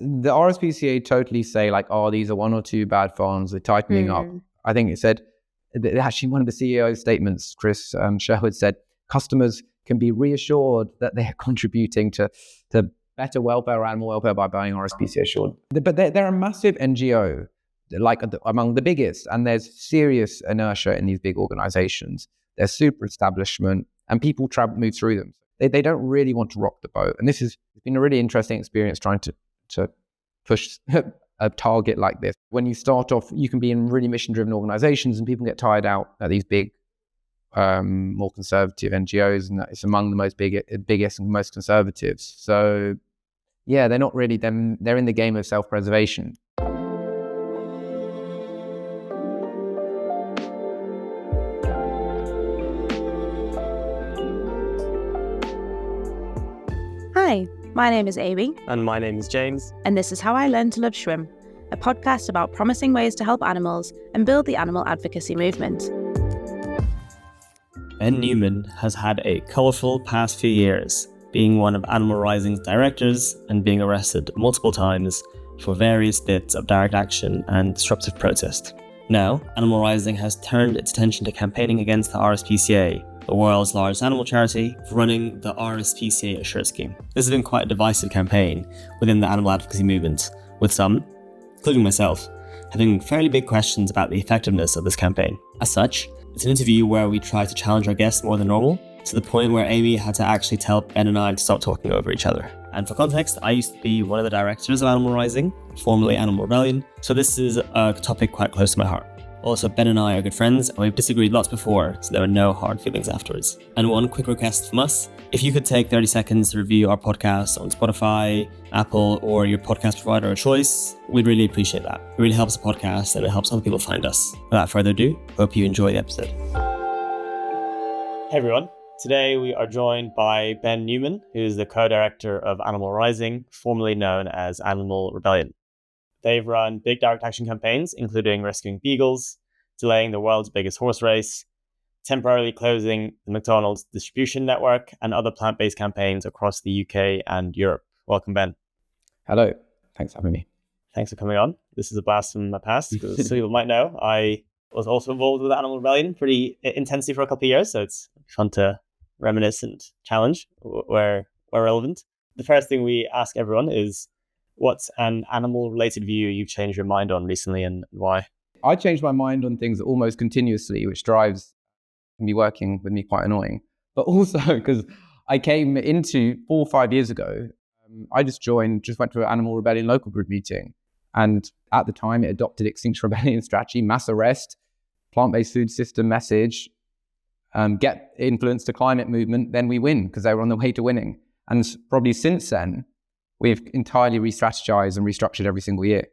The RSPCA totally say like, oh, these are one or two bad farms, they're tightening up. I think it said, actually one of the CEO's statements, Chris Sherwood said, customers can be reassured that they're contributing to better welfare or animal welfare by buying RSPCA Assured. But they're a massive NGO, like among the biggest, and there's serious inertia in these big organizations. They're super establishment, and people move through them. They don't really want to rock the boat. And this has been a really interesting experience trying to push a target like this. When you start off, you can be in really mission-driven organizations, and people get tired out at these big, more conservative NGOs, and it's among the biggest and most conservatives. So, yeah, they're not really them. They're in the game of self-preservation. Hi, my name is Amy. And my name is James. And this is How I Learned to Love Shrimp, a podcast about promising ways to help animals and build the animal advocacy movement. Ben Newman has had a colourful past few years, being one of Animal Rising's directors and being arrested multiple times for various bits of direct action and disruptive protest. Now, Animal Rising has turned its attention to campaigning against the RSPCA, the world's largest animal charity, for running the RSPCA Assured scheme. This has been quite a divisive campaign within the animal advocacy movement, with some, including myself, having fairly big questions about the effectiveness of this campaign. As such, it's an interview where we try to challenge our guests more than normal, to the point where Amy had to actually tell Ben and I to stop talking over each other. And for context, I used to be one of the directors of Animal Rising, formerly Animal Rebellion, so this is a topic quite close to my heart. Also, Ben and I are good friends, and we've disagreed lots before, so there are no hard feelings afterwards. And one quick request from us, if you could take 30 seconds to review our podcast on Spotify, Apple, or your podcast provider of choice, we'd really appreciate that. It really helps the podcast, and it helps other people find us. Without further ado, hope you enjoy the episode. Hey everyone, today we are joined by Ben Newman, who is the co-director of Animal Rising, formerly known as Animal Rebellion. They've run big direct action campaigns, including rescuing beagles, delaying the world's biggest horse race, temporarily closing the McDonald's distribution network, and other plant-based campaigns across the UK and Europe. Welcome, Ben. Hello. Thanks for having me. Thanks for coming on. This is a blast from my past, because some people might know I was also involved with Animal Rebellion pretty intensely for a couple of years, so it's fun to reminisce and challenge where relevant. The first thing we ask everyone is, what's an animal-related view you've changed your mind on recently, and why? I changed my mind on things almost continuously, which drives me working with me quite annoying. But also because I came into 4 or 5 years ago, I just went to an Animal Rebellion local group meeting. And at the time, it adopted Extinction Rebellion strategy, mass arrest, plant-based food system message, get influence to climate movement, then we win, because they were on the way to winning. And probably since then, we've entirely re-strategized and restructured every single year,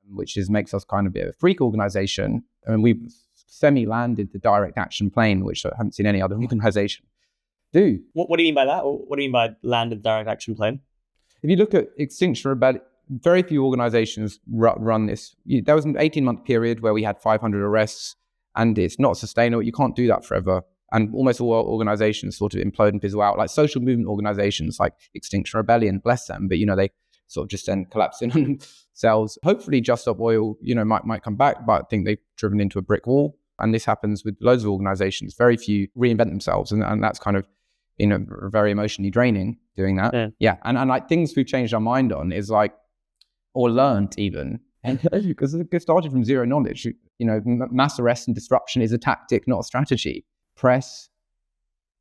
which makes us kind of a bit of a freak organization. And we've semi-landed the direct action plane, which I haven't seen any other organization do. What do you mean by that? What do you mean by landed direct action plane? If you look at Extinction Rebellion, very few organizations run this. There was an 18-month period where we had 500 arrests, and it's not sustainable. You can't do that forever. And almost all organizations sort of implode and fizzle out, like social movement organizations like Extinction Rebellion, bless them. But, they sort of just then collapse in on themselves. Hopefully Just Stop Oil, might come back, but I think they've driven into a brick wall. And this happens with loads of organizations. Very few reinvent themselves. And that's kind of, very emotionally draining doing that. Yeah. And like things we've changed our mind on is like, or learned even, because it started from zero knowledge. Mass arrest and disruption is a tactic, not a strategy. Press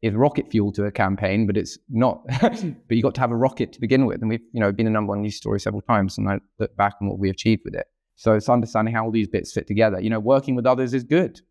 is rocket fuel to a campaign, but it's not. But you got to have a rocket to begin with, and we've been a number one news story several times, and I look back on what we achieved with it. So it's understanding how all these bits fit together. Working with others is good.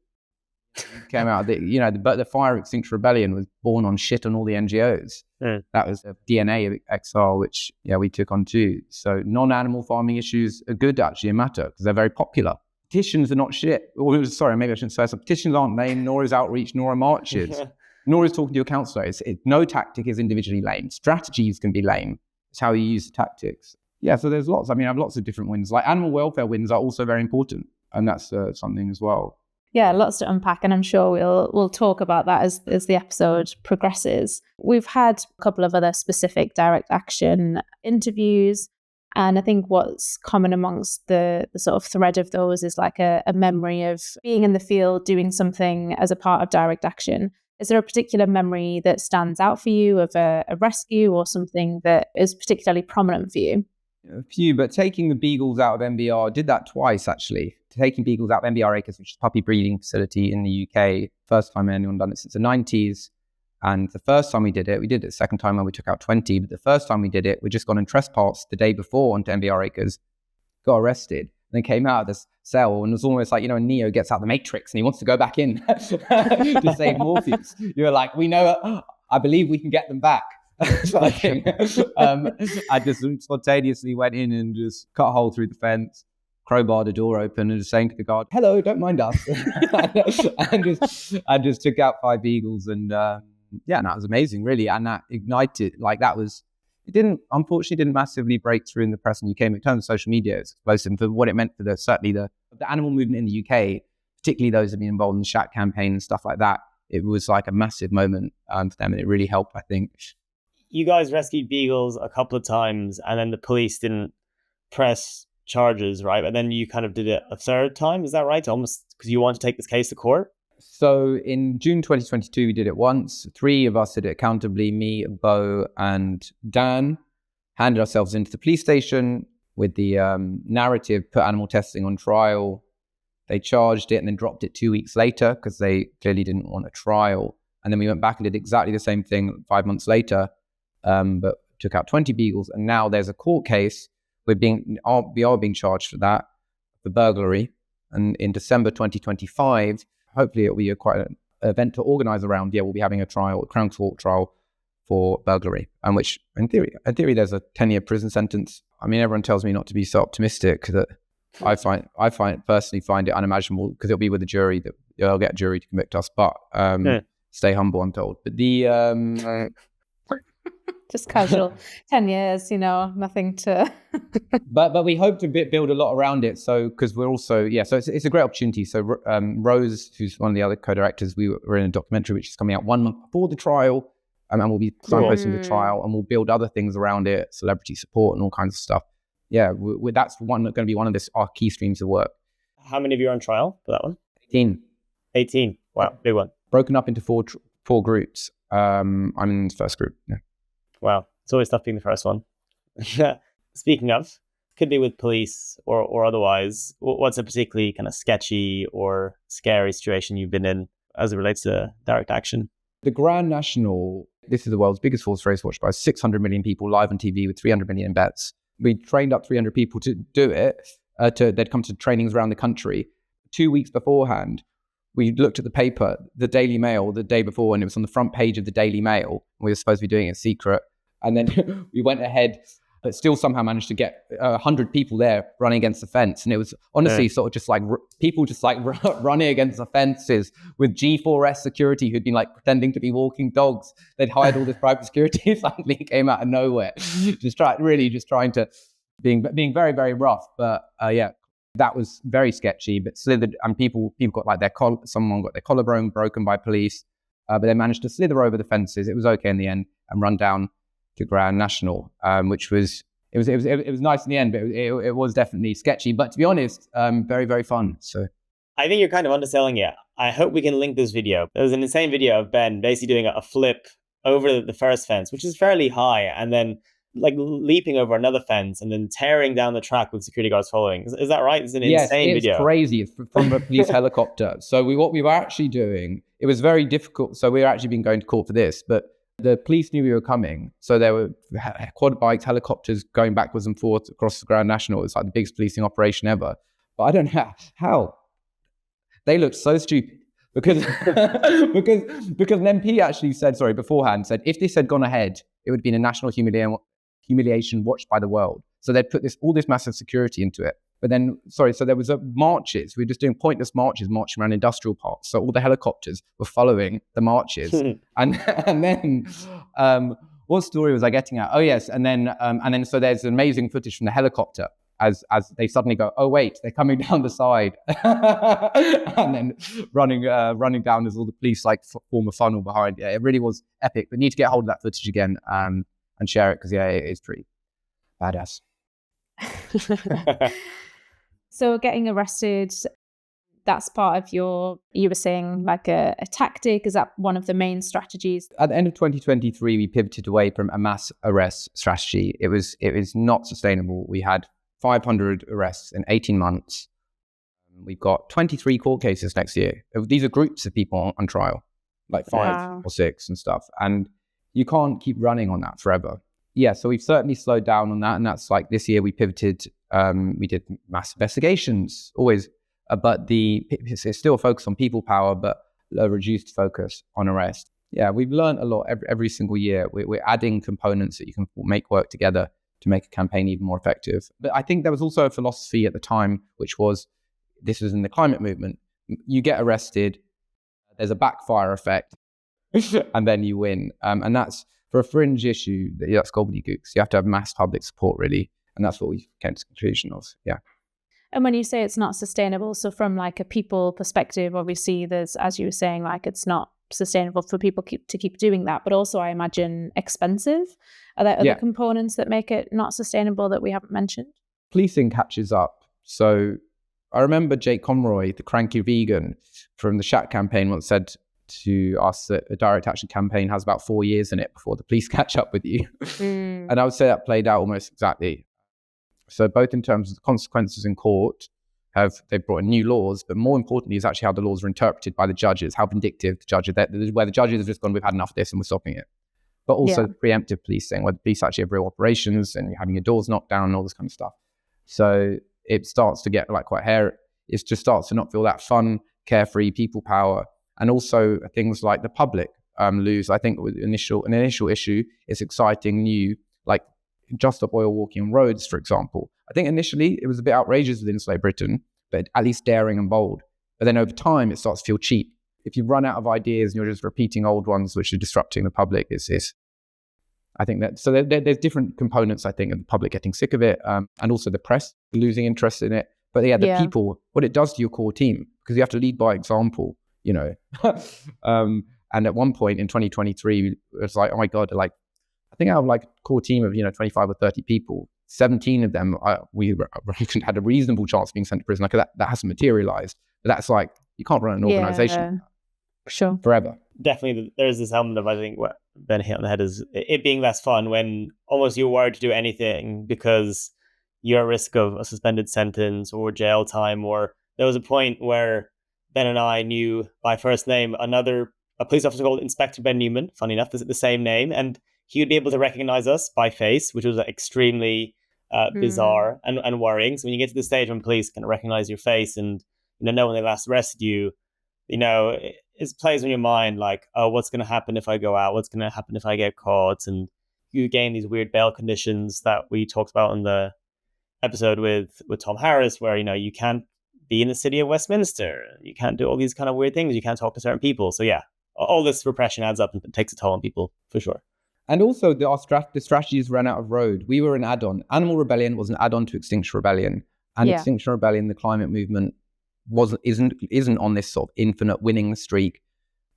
Came out, the Fire Extinction Rebellion was born on shit on all the NGOs. That was the DNA of XR, which we took on too. So non-animal farming issues are good actually, and matter because they're very popular. Petitions are not shit. Sorry, maybe I shouldn't say so. Petitions aren't lame, nor is outreach, nor are marches, nor is talking to your counsellor. No tactic is individually lame. Strategies can be lame. It's how you use the tactics. Yeah, so there's lots. I have lots of different wins. Like animal welfare wins are also very important, and that's something as well. Yeah, lots to unpack, and I'm sure we'll talk about that as the episode progresses. We've had a couple of other specific direct action interviews. And I think what's common amongst the sort of thread of those is like a memory of being in the field, doing something as a part of direct action. Is there a particular memory that stands out for you of a rescue or something that is particularly prominent for you? A few, but taking the beagles out of MBR, did that twice actually. Taking beagles out of MBR Acres, which is a puppy breeding facility in the UK. First time anyone done it since the 90s. And the first time we did it the second time when we took out 20. But the first time we did it, we'd just gone and trespassed the day before onto MBR Acres, got arrested, and then came out of this cell, and it was almost like, when Neo gets out the Matrix and he wants to go back in to save Morpheus. You're like, we know, I believe we can get them back. I just spontaneously went in and just cut a hole through the fence, crowbar the door open, and just saying to the guard, "Hello, don't mind us," and just took out 5 beagles, and and that was amazing, really, and that ignited unfortunately didn't massively break through in the press in the UK. In terms of social media, it's explosive for what it meant for the animal movement in the UK, particularly those that have been involved in the Shat campaign and stuff like that. It was like a massive moment for them, and it really helped, I think. You guys rescued beagles a couple of times, and then the police didn't press charges, right? And then you kind of did it a third time, is that right? Almost because you want to take this case to court? So in June 2022, we did it once. 3 of us did it accountably, me, Bo, and Dan. Handed ourselves into the police station with the narrative, put animal testing on trial. They charged it and then dropped it 2 weeks later because they clearly didn't want a trial. And then we went back and did exactly the same thing 5 months later, but took out 20 beagles. And now there's a court case. We are being charged for that, for burglary. And in December 2025, hopefully it'll be quite an event to organize around. We'll be having a Crown Court trial for burglary, and which in theory there's a 10-year prison sentence. I mean, everyone tells me not to be so optimistic. That I personally find it unimaginable, because it'll be with a jury, that they'll get a jury to convict us. But stay humble, I'm told. But the just casual 10 years, nothing to. but we hope to build a lot around it. So because we're also so it's a great opportunity. So Rose, who's one of the other co-directors, we were in a documentary which is coming out 1 month before the trial, and we'll be signposting the trial, and we'll build other things around it, celebrity support and all kinds of stuff. That's going to be one of our key streams of work. How many of you are on trial for that one? 18. Wow, big one. Broken up into four groups. I'm in the first group. Yeah. Wow, it's always tough being the first one. Speaking of, could be with police or otherwise, what's a particularly kind of sketchy or scary situation you've been in as it relates to direct action? The Grand National, this is the world's biggest horse race, watched by 600 million people live on TV with 300 million bets. We trained up 300 people to do it. They'd come to trainings around the country. 2 weeks beforehand, we looked at the paper, the Daily Mail, the day before, and it was on the front page of the Daily Mail. We were supposed to be doing it in secret. And then we went ahead, but still somehow managed to get 100 people there running against the fence. And it was honestly sort of just like people just like running against the fences with G4S security who'd been like pretending to be walking dogs. They'd hired all this private security. Suddenly came out of nowhere, just trying to being very, very rough. But that was very sketchy, but slithered, and people got like someone got their collarbone broken by police, but they managed to slither over the fences. It was okay in the end, and run down to Grand National, which was nice in the end, but it was definitely sketchy. But to be honest, very, very fun. So I think you're kind of underselling it. I hope we can link this video. There was an insane video of Ben basically doing a flip over the first fence, which is fairly high, and then like leaping over another fence and then tearing down the track with security guards following. Is that right? It's an insane video. It's crazy. It's from a police helicopter. So what we were actually doing, it was very difficult. So we were actually been going to court for this, but the police knew we were coming. So there were quad bikes, helicopters going backwards and forwards across the Grand National. It's like the biggest policing operation ever. But I don't know how. They looked so stupid. Because an MP actually said beforehand, if this had gone ahead, it would have been a national humiliation watched by the world. So they'd put all this massive security into it. But then, so there was marches. We were just doing pointless marching around industrial parks. So all the helicopters were following the marches. and then, what story was I getting at? Oh yes, and then so there's amazing footage from the helicopter as they suddenly go, oh wait, they're coming down the side, and then running down as all the police like form a funnel behind. Yeah, it really was epic. We need to get hold of that footage again and share it, because it is pretty badass. So getting arrested, that's part of you were saying like a tactic. Is that one of the main strategies? At the end of 2023, we pivoted away from a mass arrest strategy. It was not sustainable. We had 500 arrests in 18 months. We've got 23 court cases next year. These are groups of people on trial, like 5 or 6 and stuff. And you can't keep running on that forever. Yeah, so we've certainly slowed down on that. And that's like this year we pivoted. We did mass investigations, always. But it's still a focus on people power, but a reduced focus on arrest. Yeah, we've learned a lot every single year. We're adding components that you can make work together to make a campaign even more effective. But I think there was also a philosophy at the time, which was, this was in the climate movement. You get arrested, there's a backfire effect, and then you win. And that's, for a fringe issue, that's gobbledygooks. You have to have mass public support, really. And that's what we came to the conclusion of, yeah. And when you say it's not sustainable, so from like a people perspective, obviously there's, as you were saying, like it's not sustainable for people to keep doing that, but also I imagine expensive. Are there other components that make it not sustainable that we haven't mentioned? Policing catches up. So I remember Jake Conroy, the cranky vegan from the Shat campaign, once said to us that a direct action campaign has about 4 years in it before the police catch up with you. And I would say that played out almost exactly. So both in terms of the consequences in court, they've brought in new laws, but more importantly is actually how the laws are interpreted by the judges, how vindictive the judges, where the judges have just gone, we've had enough of this and we're stopping it. But also preemptive policing, where the police actually have real operations and you're having your doors knocked down and all this kind of stuff. So it starts to get like quite hairy. It just starts to not feel that fun, carefree, people power. And also things like the public lose. I think with an initial issue, it's exciting, new, like Just Stop Oil walking on roads, for example. I think initially it was a bit outrageous within Slate Britain, but at least daring and bold. But then over time, it starts to feel cheap. If you run out of ideas and you're just repeating old ones which are disrupting the public, I think that, so there's different components, I think, of the public getting sick of it, and also the press losing interest in it. But the people, what it does to your core team, because you have to lead by example, you know. And at one point in 2023, it was like, oh my God, like, I think out of like a core team of, 25 or 30 people, 17 of them, we had a reasonable chance of being sent to prison. Like that hasn't materialized. But that's like, you can't run an organization forever. Definitely, there's this element of, I think, what Ben hit on the head is it being less fun when almost you're worried to do anything because you're at risk of a suspended sentence or jail time. Or there was a point where Ben and I knew by first name a police officer called Inspector Ben Newman, funny enough, the same name, and he would be able to recognize us by face, which was extremely bizarre and worrying. So when you get to the stage when police can recognize your face and know when they last arrested you, it plays on your mind like, oh, what's going to happen if I go out? What's going to happen if I get caught? And you gain these weird bail conditions that we talked about in the episode with Tom Harris, where, you can't be in the city of Westminster. You can't do all these kind of weird things. You can't talk to certain people. So yeah, all this repression adds up and takes a toll on people for sure. And also the strategies ran out of road. We were an add-on. Animal Rebellion was an add-on to Extinction Rebellion. And Extinction Rebellion, the climate movement, isn't on this sort of infinite winning streak.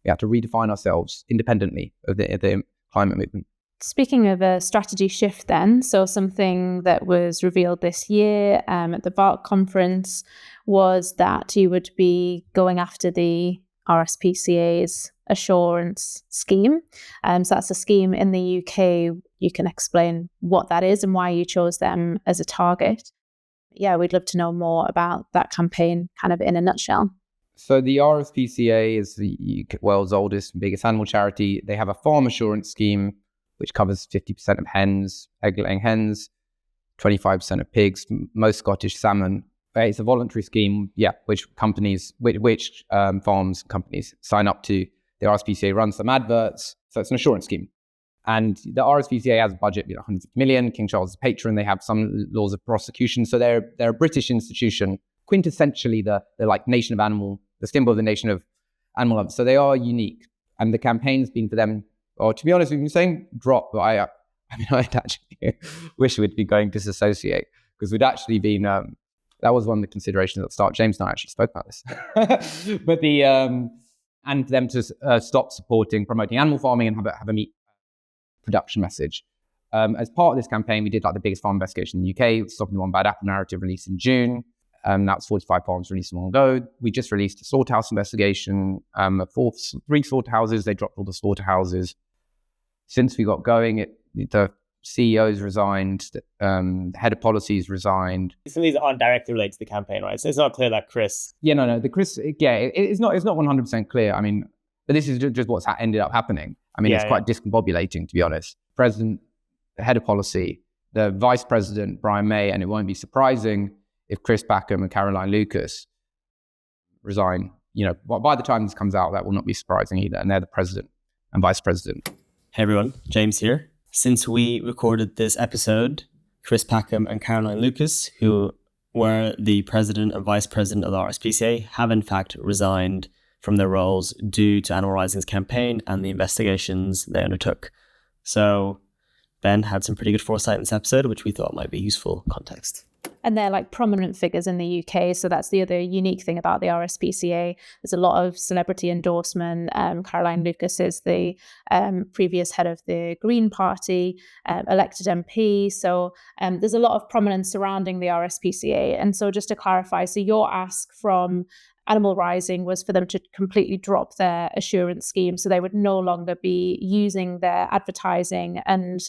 We have to redefine ourselves independently of the climate movement. Speaking of a strategy shift then, so something that was revealed this year at the VARC conference was that you would be going after the RSPCA's assurance scheme. So that's a scheme in the UK. You can explain what that is and why you chose them as a target. Yeah, we'd love to know more about that campaign kind of in a nutshell. So the RSPCA is the world's oldest and biggest animal charity. They have a farm assurance scheme which covers 50% of hens, egg-laying hens, 25% of pigs, most Scottish salmon. It's a voluntary scheme, which farms and companies sign up to. The RSPCA runs some adverts, so it's an assurance scheme. And the RSPCA has a budget, 150 million. King Charles is a patron. They have some laws of prosecution. So they're a British institution, quintessentially the like nation of animal, the symbol of the nation of animal love. So they are unique. And the campaign's been for them, or to be honest, we've been saying drop, but I'd actually wish we'd be going disassociate, because we'd actually been, that was one of the considerations at the start. James and I actually spoke about this. But and them to stop promoting animal farming and have a meat production message. As part of this campaign, we did like the biggest farm investigation in the UK, stopping the one bad apple narrative released in June. That was 45 farms released a while ago. We just released a slaughterhouse investigation. 3 slaughterhouses, they dropped all the slaughterhouses. Since we got going, the CEOs resigned, the head of policies resigned. Some of these aren't directly related to the campaign, right? So it's not clear that Chris... It's not 100% clear. I mean, but this is just what's ended up happening. I mean, it's quite discombobulating, to be honest. President, the head of policy, the vice president, Brian May, and it won't be surprising if Chris Packham and Caroline Lucas resign. By the time this comes out, that will not be surprising either. And they're the president and vice president. Hey everyone, James here. Since we recorded this episode, Chris Packham and Caroline Lucas, who were the president and vice president of the RSPCA, have in fact resigned from their roles due to Animal Rising's campaign and the investigations they undertook. So Ben had some pretty good foresight in this episode, which we thought might be useful context. And they're like prominent figures in the UK. So that's the other unique thing about the RSPCA. There's a lot of celebrity endorsement. Caroline Lucas is the previous head of the Green Party, elected MP. So there's a lot of prominence surrounding the RSPCA. And so just to clarify, so your ask from Animal Rising was for them to completely drop their assurance scheme, so they would no longer be using their advertising and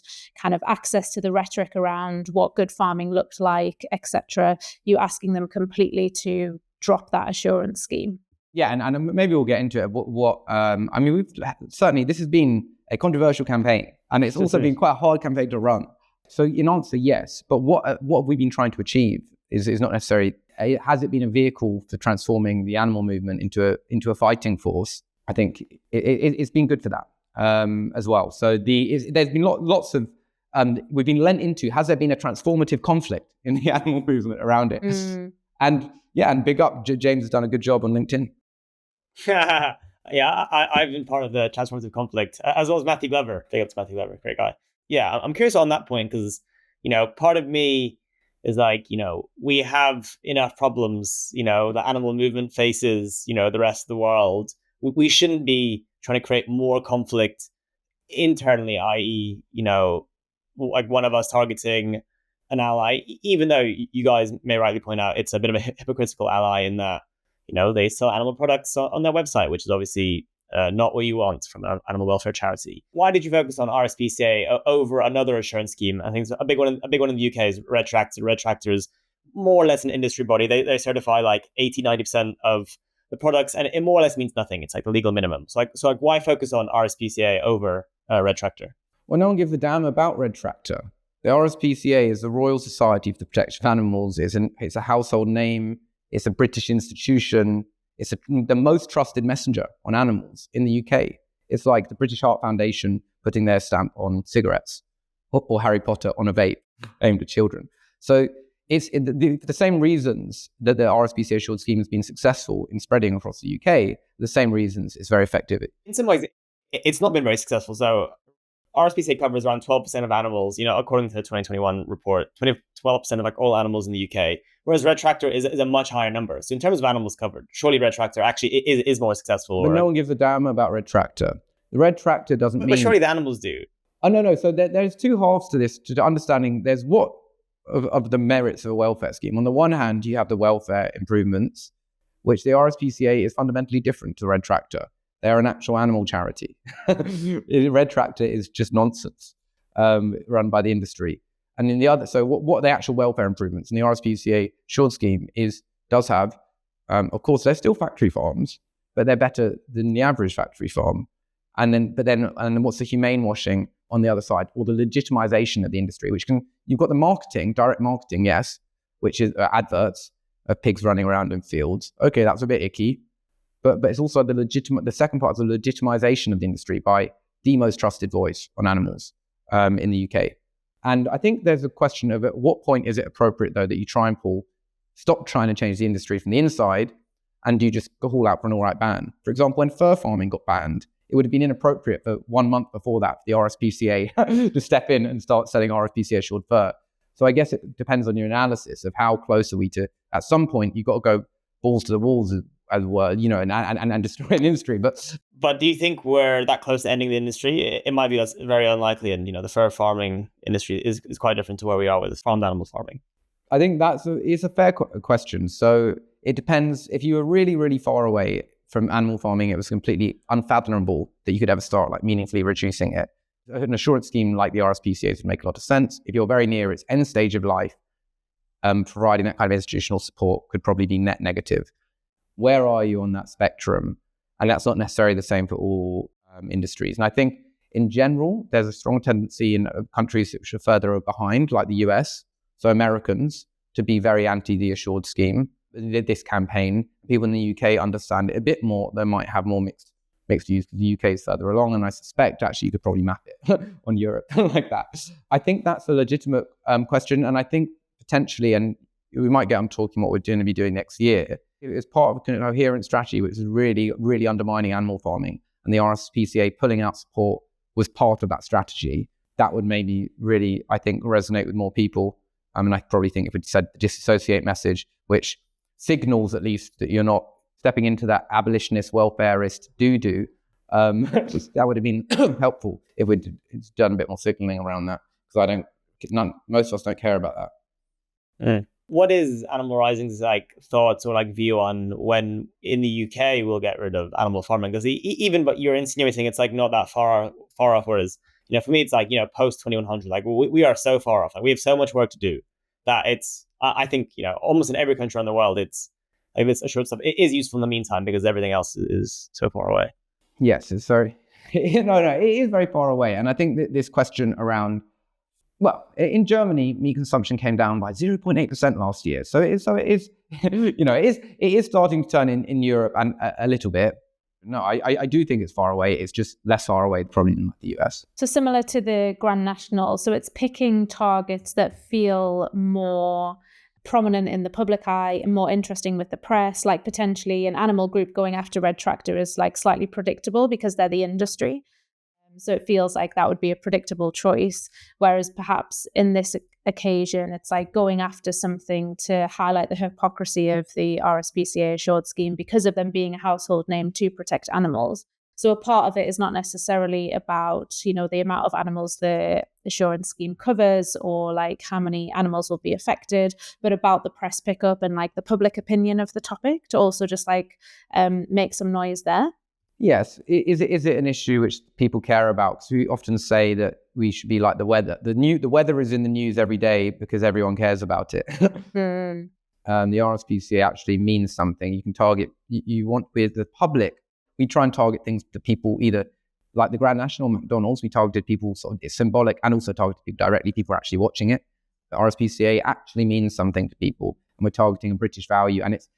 kind of access to the rhetoric around what good farming looked like, etc. You asking them completely to drop that assurance scheme. Yeah, and maybe we'll get into it. I mean, we've certainly, this has been a controversial campaign, and it's also been quite a hard campaign to run. So in answer, yes, but what have we been trying to achieve is not necessarily. Has it been a vehicle for transforming the animal movement into a fighting force? I think it's been good for that as well. So there's been lots of we've been lent into. Has there been a transformative conflict in the animal movement around it? And big up, James has done a good job on LinkedIn. I've been part of the transformative conflict, as well as Matthew Glover. Big up to Matthew Glover, great guy. Yeah, I'm curious on that point because part of me is like, we have enough problems, the animal movement faces, the rest of the world. We shouldn't be trying to create more conflict internally, i.e., like one of us targeting an ally, even though you guys may rightly point out it's a bit of a hypocritical ally in that, they sell animal products on their website, which is obviously not what you want from an animal welfare charity. Why did you focus on RSPCA over another assurance scheme? I think it's a big one in the UK is Red Tractor. Red Tractor is more or less an industry body. They certify like 80-90% of the products, and it more or less means nothing. It's like the legal minimum. So why focus on RSPCA over Red Tractor? Well, no one gives a damn about Red Tractor. The RSPCA is the Royal Society for the Protection of Animals. It's a household name. It's a British institution. It's the most trusted messenger on animals in the UK. It's like the British Heart Foundation putting their stamp on cigarettes or Harry Potter on a vape aimed at children. So it's the same reasons that the RSPCA Assured scheme has been successful in spreading across the UK, the same reasons it's very effective. In some ways, it's not been very successful. So RSPCA covers around 12% of animals, according to the 2021 report, 12% of like all animals in the UK. Whereas Red Tractor is a much higher number. So in terms of animals covered, surely Red Tractor actually is more successful. But no one gives a damn about Red Tractor. The Red Tractor doesn't mean... But surely the animals do. Oh, no. So there's two halves to this, to understanding there's what of the merits of a welfare scheme. On the one hand, you have the welfare improvements, which the RSPCA is fundamentally different to Red Tractor. They're an actual animal charity. Red Tractor is just nonsense run by the industry. And in the other, so what are the actual welfare improvements? And the RSPCA Assured scheme does have, of course, they're still factory farms, but they're better than the average factory farm. And then what's the humane washing on the other side, or the legitimization of the industry, you've got the marketing, direct marketing, yes, which is adverts of pigs running around in fields. Okay, that's a bit icky, but it's also the second part is the legitimization of the industry by the most trusted voice on animals in the UK. And I think there's a question of at what point is it appropriate, though, that you stop trying to change the industry from the inside, and you just call out for an all right ban. For example, when fur farming got banned, it would have been inappropriate for 1 month before that for the RSPCA to step in and start selling RSPCA assured fur. So I guess it depends on your analysis of how close are we to, at some point, you've got to go balls to the walls as well, and destroy an industry. But do you think we're that close to ending the industry? It might be that's very unlikely, and the fur farming industry is quite different to where we are with farmed animal farming. I think it's a fair question. So it depends. If you were really, really far away from animal farming, it was completely unfathomable that you could ever start like meaningfully reducing it. An assured scheme like the RSPCA would make a lot of sense. If you're very near its end stage of life, providing that kind of institutional support could probably be net negative. Where are you on that spectrum? And that's not necessarily the same for all industries. And I think in general, there's a strong tendency in countries which are further behind, like the US, so Americans, to be very anti the assured scheme. This campaign, people in the UK understand it a bit more. They might have more mixed views. The UK is further along, and I suspect actually you could probably map it on Europe like that. I think that's a legitimate question, and I think potentially, and we might get on talking what we're going to be doing next year, it's part of a coherent strategy which is really, really undermining animal farming, and the RSPCA pulling out support was part of that strategy. That would maybe really, I think, resonate with more people. And I probably think if we said the disassociate message, which signals at least that you're not stepping into that abolitionist, welfareist doo-doo, that would have been helpful if we'd done a bit more signaling around that. Because most of us don't care about that. What is Animal Rising's thoughts or view on when in the UK we'll get rid of animal farming? Because even but you're insinuating it's not that far off. Whereas for me it's post 2100, we are so far off. We have so much work to do that it's I think almost in every country around the world it's this assured stuff. It is useful in the meantime because everything else is so far away. Yes, it's very it is very far away, and I think that this question around. Well, in Germany, meat consumption came down by 0.8% last year. So it is starting to turn in Europe and a little bit. No, I do think it's far away. It's just less far away probably than the US. So similar to the Grand National. So it's picking targets that feel more prominent in the public eye and more interesting with the press, like potentially an animal group going after Red Tractor is slightly predictable because they're the industry. So it feels like that would be a predictable choice. Whereas perhaps in this occasion, it's going after something to highlight the hypocrisy of the RSPCA Assured scheme because of them being a household name to protect animals. So a part of it is not necessarily about, the amount of animals the assurance scheme covers or how many animals will be affected, but about the press pickup and the public opinion of the topic to also just make some noise there. Yes. Is it an issue which people care about? Because we often say that we should be like the weather. The weather is in the news every day because everyone cares about it. The RSPCA actually means something. You can target, you want with the public, we try and target things to people either like the Grand National, McDonald's, we targeted people it's symbolic and also targeted people directly. People are actually watching it. The RSPCA actually means something to people, and we're targeting a British value. And it's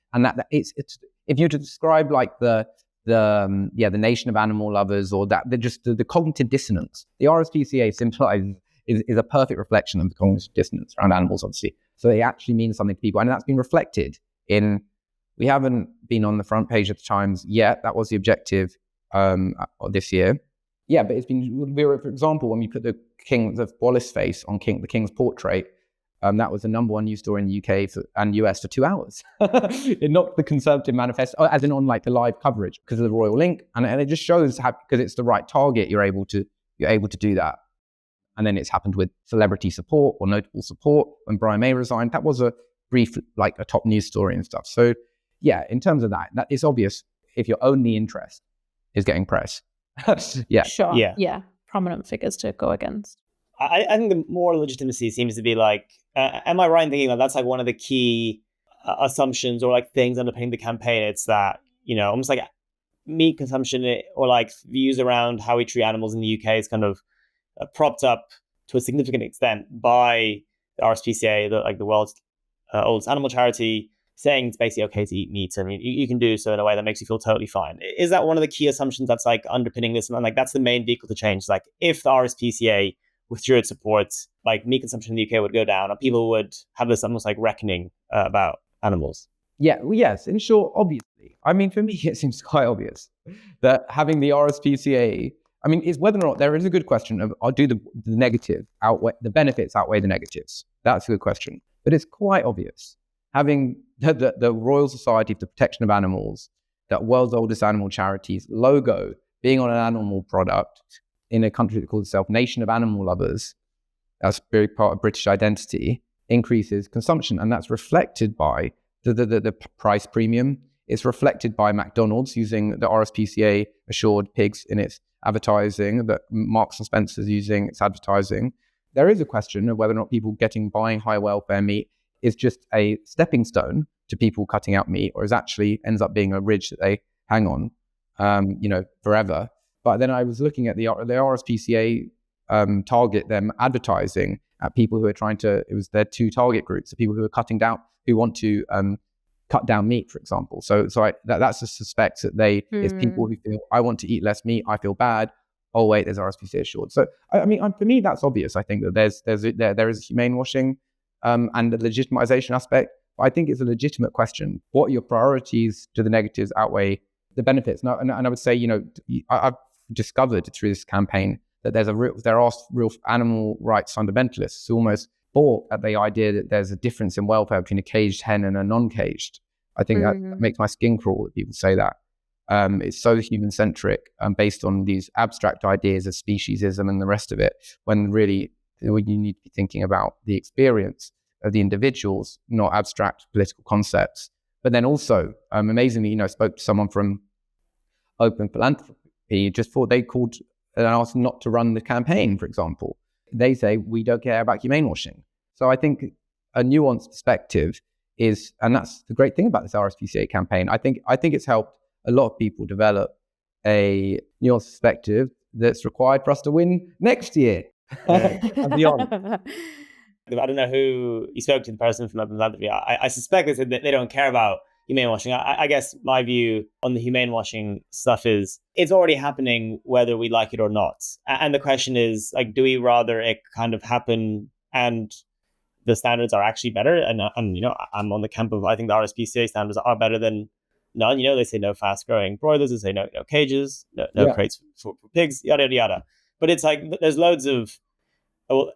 if you were to describe the nation of animal lovers or that the cognitive dissonance, the RSPCA symbolizes is a perfect reflection of the cognitive dissonance around animals, obviously. So it actually means something to people, and that's been reflected in. We haven't been on the front page of the Times yet. That was the objective this year. Yeah, but it's been, for example, when we put the Wallace face on the King's portrait, that was the number one news story in the UK and US for 2 hours. It knocked the Conservative manifesto, as in on the live coverage because of the royal link, and it just shows how, because it's the right target, you're able to do that. And then it's happened with celebrity support or notable support when Brian May resigned. That was a brief, a top news story and stuff. So yeah, in terms of that it's obvious if your only interest is getting press. Yeah, sure. Yeah, prominent figures to go against. I think the more legitimacy seems to be am I right in thinking that's one of the key assumptions or things underpinning the campaign? It's that, almost meat consumption or views around how we treat animals in the UK is kind of propped up to a significant extent by the RSPCA, the world's oldest animal charity, saying it's basically okay to eat meat and you can do so in a way that makes you feel totally fine. Is that one of the key assumptions that's underpinning this? And that's the main vehicle to change. If the RSPCA withdrew its support, meat consumption in the UK would go down and people would have this almost reckoning about animals. Yeah, well, yes, in short, obviously. I mean, for me, it seems quite obvious that having the RSPCA, is whether or not there is a good question of, do the negative outweigh, the benefits outweigh the negatives? That's a good question. But it's quite obvious. Having the Royal Society for the Protection of Animals that world's oldest animal charity's logo being on an animal product in a country that calls itself Nation of Animal Lovers, that's very part of British identity, increases consumption. And that's reflected by the price premium. It's reflected by McDonald's using the RSPCA Assured pigs in its advertising, that Marks and Spencer's using its advertising. There is a question of whether or not people buying high welfare meat is just a stepping stone to people cutting out meat, or is actually ends up being a ridge that they hang on, forever. But then I was looking at the RSPCA target them advertising at people who are trying to, it was their two target groups, the people who are cutting down, who want to cut down meat, for example. So that's a suspect that it's people who feel, I want to eat less meat, I feel bad. Oh wait, there's RSPCA Assured. So I mean, for me, that's obvious. I think that there is humane washing and the legitimization aspect. But I think it's a legitimate question. What are your priorities? Do the negatives outweigh the benefits? And I would say, I've discovered through this campaign that there are real animal rights fundamentalists who almost balk at the idea that there's a difference in welfare between a caged hen and a non-caged. I think that makes my skin crawl that people say that. It's so human-centric, based on these abstract ideas of speciesism and the rest of it, when really you need to be thinking about the experience of the individuals, not abstract political concepts. But then also, amazingly, I spoke to someone from Open Philanthropy just before they called and asked not to run the campaign, for example. They say, we don't care about humane washing. So I think a nuanced perspective is, and that's the great thing about this RSPCA campaign. I think it's helped a lot of people develop a nuanced perspective that's required for us to win next year and beyond. I don't know who you spoke to, the person from Open Philanthropy. I suspect they said that they don't care about humane washing. I guess my view on the humane washing stuff is it's already happening whether we like it or not. And the question is, do we rather it kind of happen and the standards are actually better? And I'm on the camp of, I think the RSPCA standards are better than none. They say no fast growing broilers, they say no cages, no crates for pigs, yada, yada, yada. But it's there's loads of,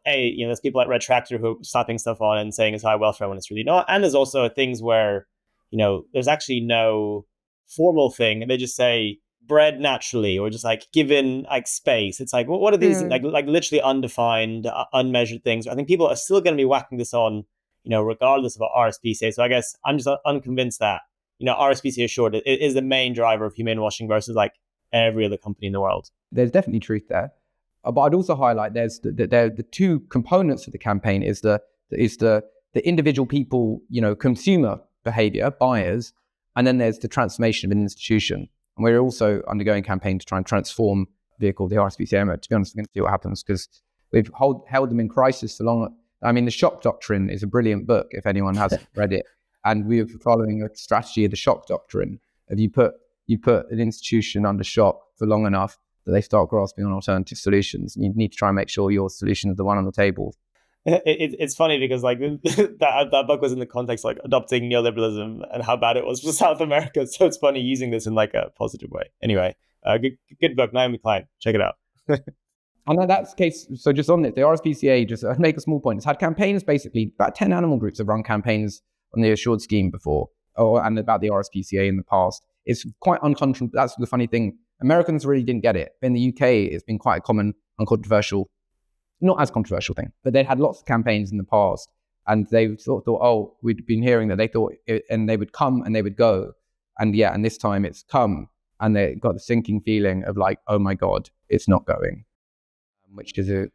there's people like Red Tractor who are slapping stuff on and saying it's high welfare when it's really not. And there's also things where, there's actually no formal thing. And they just say bred naturally, or just given space. It's what are these literally undefined, unmeasured things? I think people are still going to be whacking this on, regardless of RSPCA. So I guess I'm just unconvinced that, RSPCA Assured is the main driver of humane washing versus every other company in the world. There's definitely truth there. But I'd also highlight there's the two components of the campaign is the individual people, consumer behavior, buyers, and then there's the transformation of an institution. And we're also undergoing a campaign to try and transform the vehicle, the RSPCA. To be honest, we're going to see what happens because we've held them in crisis so long. I mean, the shock doctrine is a brilliant book if anyone hasn't read it. And we're following a strategy of the shock doctrine. If you put an institution under shock for long enough, that they start grasping on alternative solutions. You need to try and make sure your solution is the one on the table. It's funny because that book was in the context adopting neoliberalism and how bad it was for South America. So it's funny using this in a positive way. Anyway, good book, Naomi Klein. Check it out. And that's the case. So just on this, the RSPCA, just to make a small point, it's had campaigns basically, about 10 animal groups have run campaigns on the Assured scheme before, and about the RSPCA in the past. It's quite uncontroversial. That's the funny thing. Americans really didn't get it. In the UK, it's been quite a common, uncontroversial, not as controversial thing, but they'd had lots of campaigns in the past, and they thought, we'd been hearing that they thought, and they would come and they would go. And this time it's come, and they got the sinking feeling of oh my God, it's not going, which is a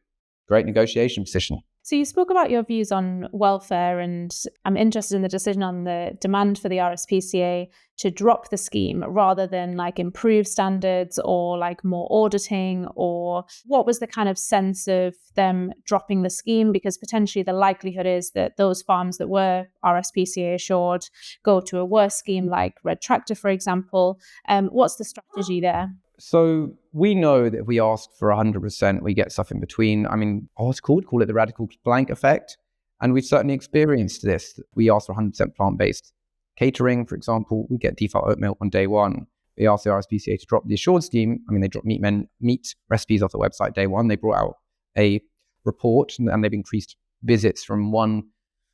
great negotiation position. So you spoke about your views on welfare, and I'm interested in the decision on the demand for the RSPCA to drop the scheme rather than improve standards or more auditing, or what was the kind of sense of them dropping the scheme? Because potentially the likelihood is that those farms that were RSPCA assured go to a worse scheme like Red Tractor, for example. What's the strategy there? So we know that if we ask for 100%, we get stuff in between. I mean, call it the radical blank effect. And we've certainly experienced this. We ask for 100% plant-based catering, for example. We get default oat milk on day one. We asked the RSPCA to drop the Assured scheme. I mean, they dropped meat recipes off the website day one. They brought out a report, and they've increased visits from 1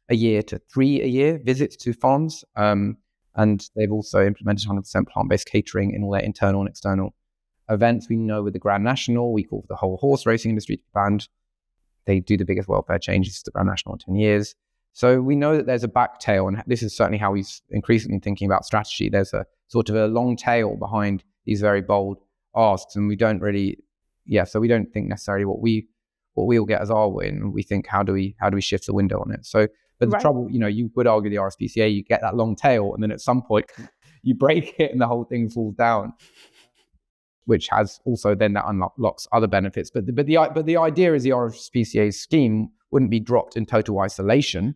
a year to 3 a year visits to farms. And they've also implemented 100% plant-based catering in all their internal and external events. We know with the Grand National, we call the whole horse racing industry to be banned. They do the biggest welfare changes to the Grand National in 10 years. So we know that there's a back tail, and this is certainly how he's increasingly thinking about strategy. There's a sort of a long tail behind these very bold asks, and we don't really, so we don't think necessarily what we'll get as our win. We think how do we shift the window on it. So, but the trouble, you would argue the RSPCA, you get that long tail, and then at some point you break it, and the whole thing falls down, which has also then that unlocks other benefits. But the idea is the RSPCA scheme wouldn't be dropped in total isolation.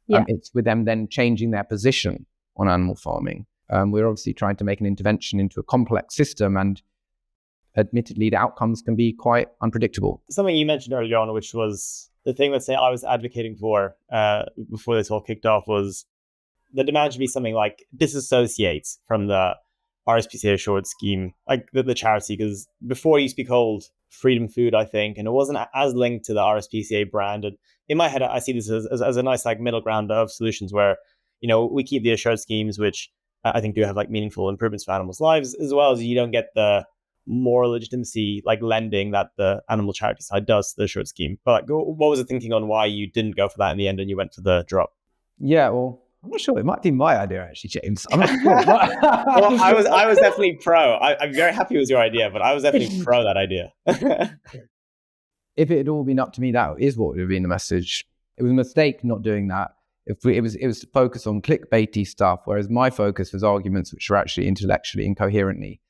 It's with them then changing their position on animal farming. We're obviously trying to make an intervention into a complex system, and admittedly, the outcomes can be quite unpredictable. Something you mentioned earlier on, which was the thing that say I was advocating for before this all kicked off, was the demand should be something like disassociate from the RSPCA Assured scheme, like the charity, because before it used to be called Freedom Food, I think, and it wasn't as linked to the RSPCA brand. And in my head, I see this as a nice like middle ground of solutions where, we keep the assured schemes, which I think do have like meaningful improvements for animals' lives, as well as you don't get the moral legitimacy like lending that the animal charity side does to the assured scheme. But what was the thinking on why you didn't go for that in the end and you went for the drop? Yeah, well, I'm not sure. It might be my idea, actually, James. I'm not sure. Well, I was definitely pro. I'm very happy it was your idea, but I was definitely pro that idea. If it had all been up to me, that is what would have been the message. It was a mistake not doing that. It was to focus on clickbaity stuff, whereas my focus was arguments which were actually intellectually and coherently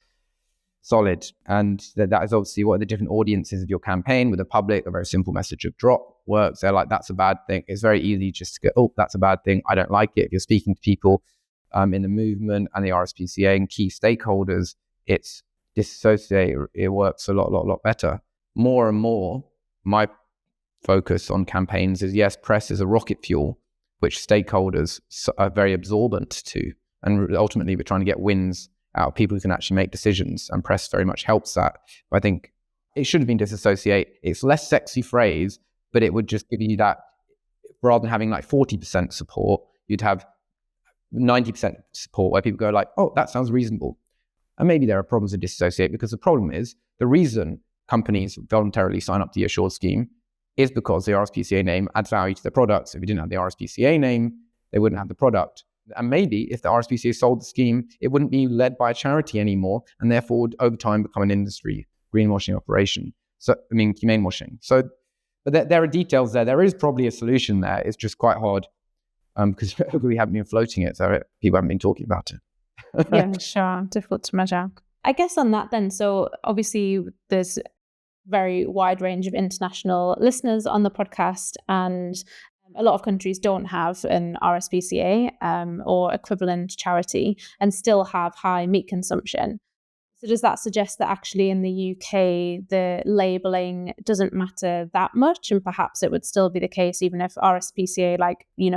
solid. And that is obviously what are the different audiences of your campaign. With the public, a very simple message of drop works. They're like, that's a bad thing. It's very easy just to go, oh, that's a bad thing. I don't like it. If you're speaking to people in the movement and the RSPCA and key stakeholders, it's disassociate. It works a lot better. More and more, my focus on campaigns is, yes, press is a rocket fuel, which stakeholders are very absorbent to. And ultimately, we're trying to get wins out of people who can actually make decisions, and press very much helps that. But I think it should have been disassociate. It's less sexy phrase, but it would just give you that, rather than having like 40% support, you'd have 90% support where people go like, oh, that sounds reasonable. And maybe there are problems with disassociate, because the problem is the reason companies voluntarily sign up to the Assured scheme is because the RSPCA name adds value to their products. If you didn't have the RSPCA name, they wouldn't have the product. And maybe if the RSPCA sold the scheme, it wouldn't be led by a charity anymore, and therefore would over time become an industry greenwashing operation. Humane washing. So, but there are details there. There is probably a solution there. It's just quite hard because we haven't been floating it, so people haven't been talking about it. Yeah, sure. Difficult to measure. I guess on that then, so obviously there's very wide range of international listeners on the podcast, and a lot of countries don't have an RSPCA or equivalent charity and still have high meat consumption. So does that suggest that actually in the UK, the labelling doesn't matter that much, and perhaps it would still be the case even if RSPCA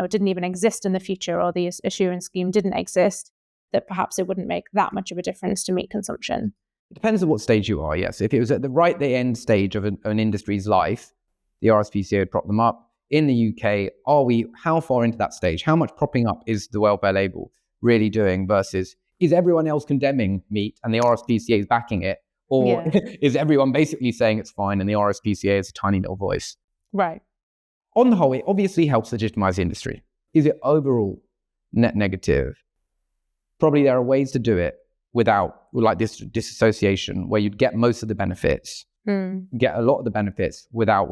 didn't even exist in the future, or the assurance scheme didn't exist, that perhaps it wouldn't make that much of a difference to meat consumption? It depends on what stage you are, yes. If it was at the end stage of an industry's life, the RSPCA would prop them up. In the UK, how far into that stage? How much propping up is the welfare label really doing versus is everyone else condemning meat and the RSPCA is backing it? Or is everyone basically saying it's fine and the RSPCA is a tiny little voice? Right. On the whole, it obviously helps legitimize the industry. Is it overall net negative? Probably there are ways to do it without like this disassociation, where you'd get most of the benefits, get a lot of the benefits without.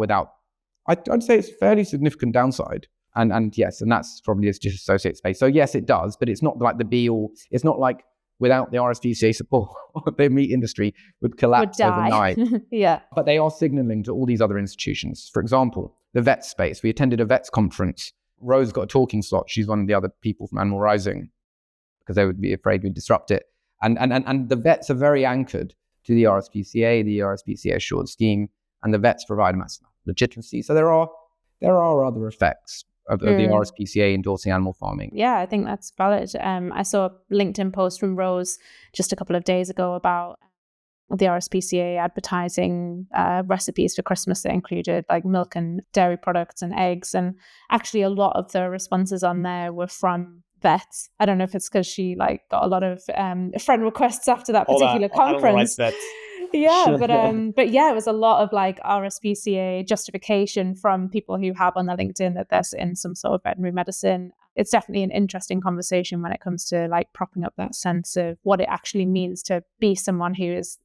I'd say it's a fairly significant downside. And yes, and that's probably this disassociate space. So yes, it does, but it's not like the be all. It's not like without the RSPCA support, the meat industry would collapse overnight. Yeah. But they are signaling to all these other institutions. For example, the vets space. We attended a vets conference. Rose got a talking slot. She's one of the other people from Animal Rising, because they would be afraid we'd disrupt it. And the vets are very anchored to the RSPCA, the RSPCA Assured scheme, and the vets provide a massive legitimacy. So there are other effects of the RSPCA endorsing animal farming. Yeah, I think that's valid. I saw a LinkedIn post from Rose just a couple of days ago about the RSPCA advertising recipes for Christmas that included like milk and dairy products and eggs. And actually a lot of the responses on there were from vet. I don't know if it's because she like got a lot of friend requests after that particular conference. Yeah, but yeah, it was a lot of like RSPCA justification from people who have on their LinkedIn that they're in some sort of veterinary medicine. It's definitely an interesting conversation when it comes to like propping up that sense of what it actually means to be someone whose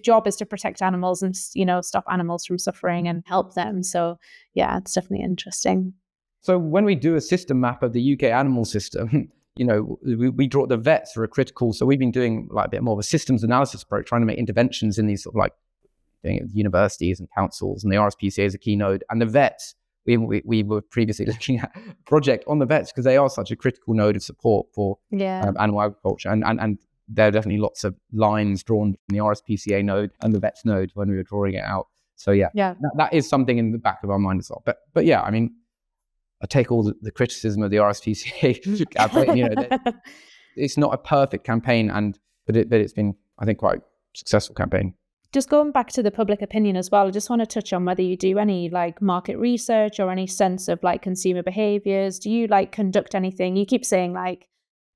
job is to protect animals and, you know, stop animals from suffering and help them. So yeah, it's definitely interesting. So when we do a system map of the UK animal system, you know, we draw the vets are a critical. So we've been doing like a bit more of a systems analysis approach, trying to make interventions in these sort of like universities and councils, and the RSPCA is a key node. And the vets, we were previously looking at a project on the vets because they are such a critical node of support for animal agriculture. And there are definitely lots of lines drawn from the RSPCA node and the vets node when we were drawing it out. So that is something in the back of our mind as well. But yeah, I mean, I take all the criticism of the RSPCA campaign. You know, it's not a perfect campaign, but it's been, I think, quite a successful campaign. Just going back to the public opinion as well, I just want to touch on whether you do any like market research or any sense of like consumer behaviors. Do you like conduct anything? You keep saying like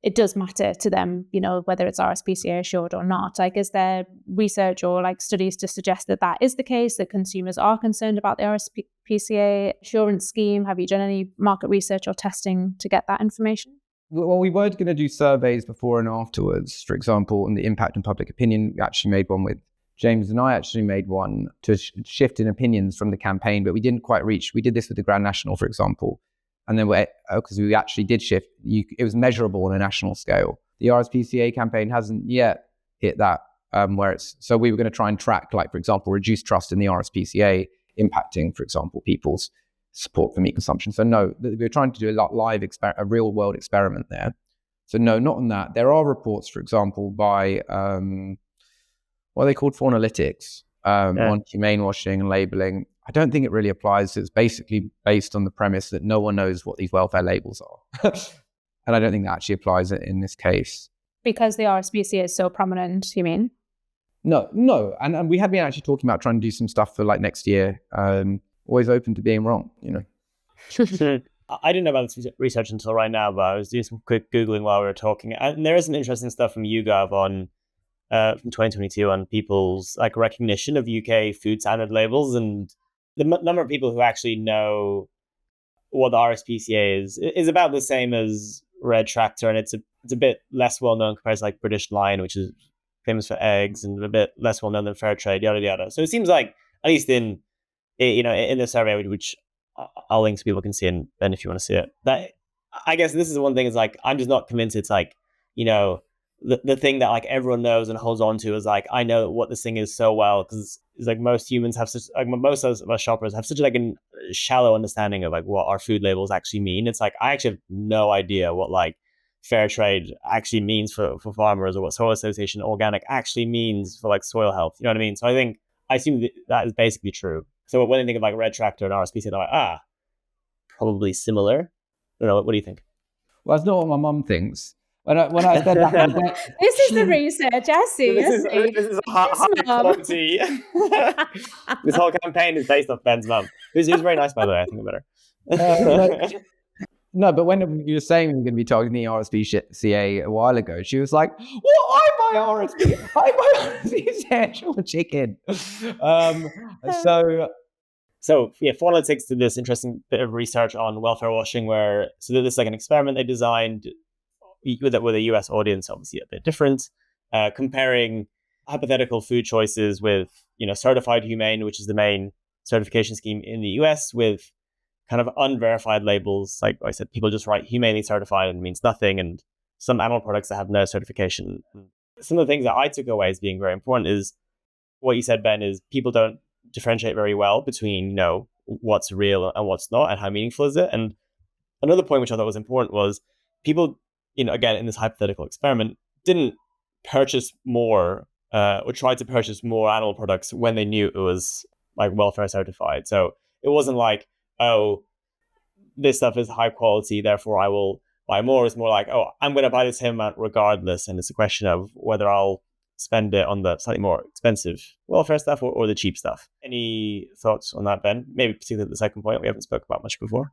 it does matter to them, you know, whether it's RSPCA assured or not. Like, is there research or like studies to suggest that is the case, that consumers are concerned about the RSPCA assurance scheme? Have you done any market research or testing to get that information? Well, we were going to do surveys before and afterwards, for example, on the impact on public opinion. We actually made one with James, and I actually made one to shift in opinions from the campaign, but we didn't quite reach. We did this with the Grand National, for example. And then because we actually did shift, it was measurable on a national scale. The RSPCA campaign hasn't yet hit that so we were going to try and track, like, for example, reduced trust in the RSPCA impacting, for example, people's support for meat consumption. So no, we were trying to do a real world experiment there. So no, not on that. There are reports, for example, by, what are they called? Fauna-lytics, on humane washing and labeling. I don't think it really applies. It's basically based on the premise that no one knows what these welfare labels are. And I don't think that actually applies in this case. Because the RSPCA is so prominent, you mean? No. And we had been actually talking about trying to do some stuff for like next year. Always open to being wrong, you know. I didn't know about this research until right now, but I was doing some quick Googling while we were talking. And there is some interesting stuff from YouGov on from 2022 on people's like recognition of UK food standard labels, and the number of people who actually know what the RSPCA is about the same as Red Tractor, and it's a bit less well known compared to like British Lion, which is famous for eggs, and a bit less well known than Fairtrade, yada yada. So it seems like, at least in the survey, which I'll link so people can see, and if you want to see it, that I guess this is the one thing is like I'm just not convinced it's like, you know, the thing that like everyone knows and holds on to is like, I know what this thing is so well, because it's like most humans have such, like most of us shoppers have such like a shallow understanding of like what our food labels actually mean. It's like I actually have no idea what like fair trade actually means for farmers, or what soil association organic actually means for like soil health. You know what I mean? So I assume that is basically true. So when they think of like Red Tractor and RSPCA, they're like, probably similar. I don't know. What do you think? Well, that's not what my mum thinks. When I said that, this is the research. I see. This is high quality. This whole campaign is based off Ben's mum, who's very nice, by the way. I think better. No, but when you were saying you're going to be talking to the RSPCA a while ago, she was like, "Well, I buy RSPCA chicken." So Fauna-lytics did this interesting bit of research on welfare washing, so this is like an experiment they designed with a US audience, obviously a bit different, comparing hypothetical food choices with, certified humane, which is the main certification scheme in the US, with kind of unverified labels. Like I said, people just write humanely certified and it means nothing, and some animal products that have no certification. Some of the things that I took away as being very important is what you said, Ben, is people don't differentiate very well between, what's real and what's not, and how meaningful is it. And another point which I thought was important was people, again, in this hypothetical experiment, didn't purchase more or tried to purchase more animal products when they knew it was like welfare certified. So it wasn't like, oh, this stuff is high quality, therefore I will buy more. It's more like, oh, I'm going to buy the same amount regardless. And it's a question of whether I'll spend it on the slightly more expensive welfare stuff or the cheap stuff. Any thoughts on that, Ben? Maybe particularly the second point we haven't spoke about much before.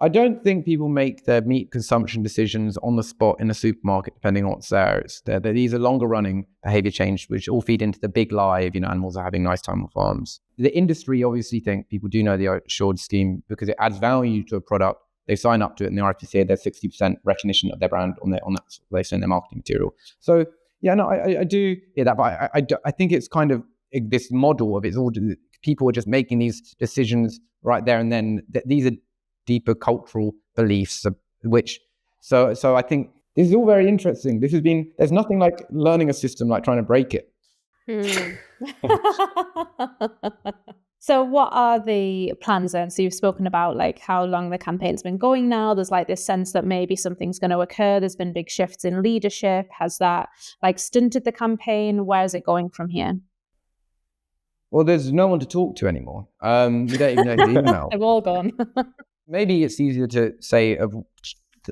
I don't think people make their meat consumption decisions on the spot in a supermarket, depending on what's there. These are longer running behavior change, which all feed into the big lie of, animals are having nice time on farms. The industry obviously think people do know the Assured scheme because it adds value to a product. They sign up to it in the RSPCA, there's 60% recognition of their brand on that, they say in their marketing material. So I do hear that, but I think it's kind of this model of it's all, people are just making these decisions right there and then. These are deeper cultural beliefs, so I think this is all very interesting. There's nothing like learning a system like trying to break it. So what are the plans then? So you've spoken about like how long the campaign's been going now. There's like this sense that maybe something's going to occur. There's been big shifts in leadership. Has that like stunted the campaign? Where is it going from here? Well, there's no one to talk to anymore. We don't even know the email. They've all gone. Maybe it's easier to say of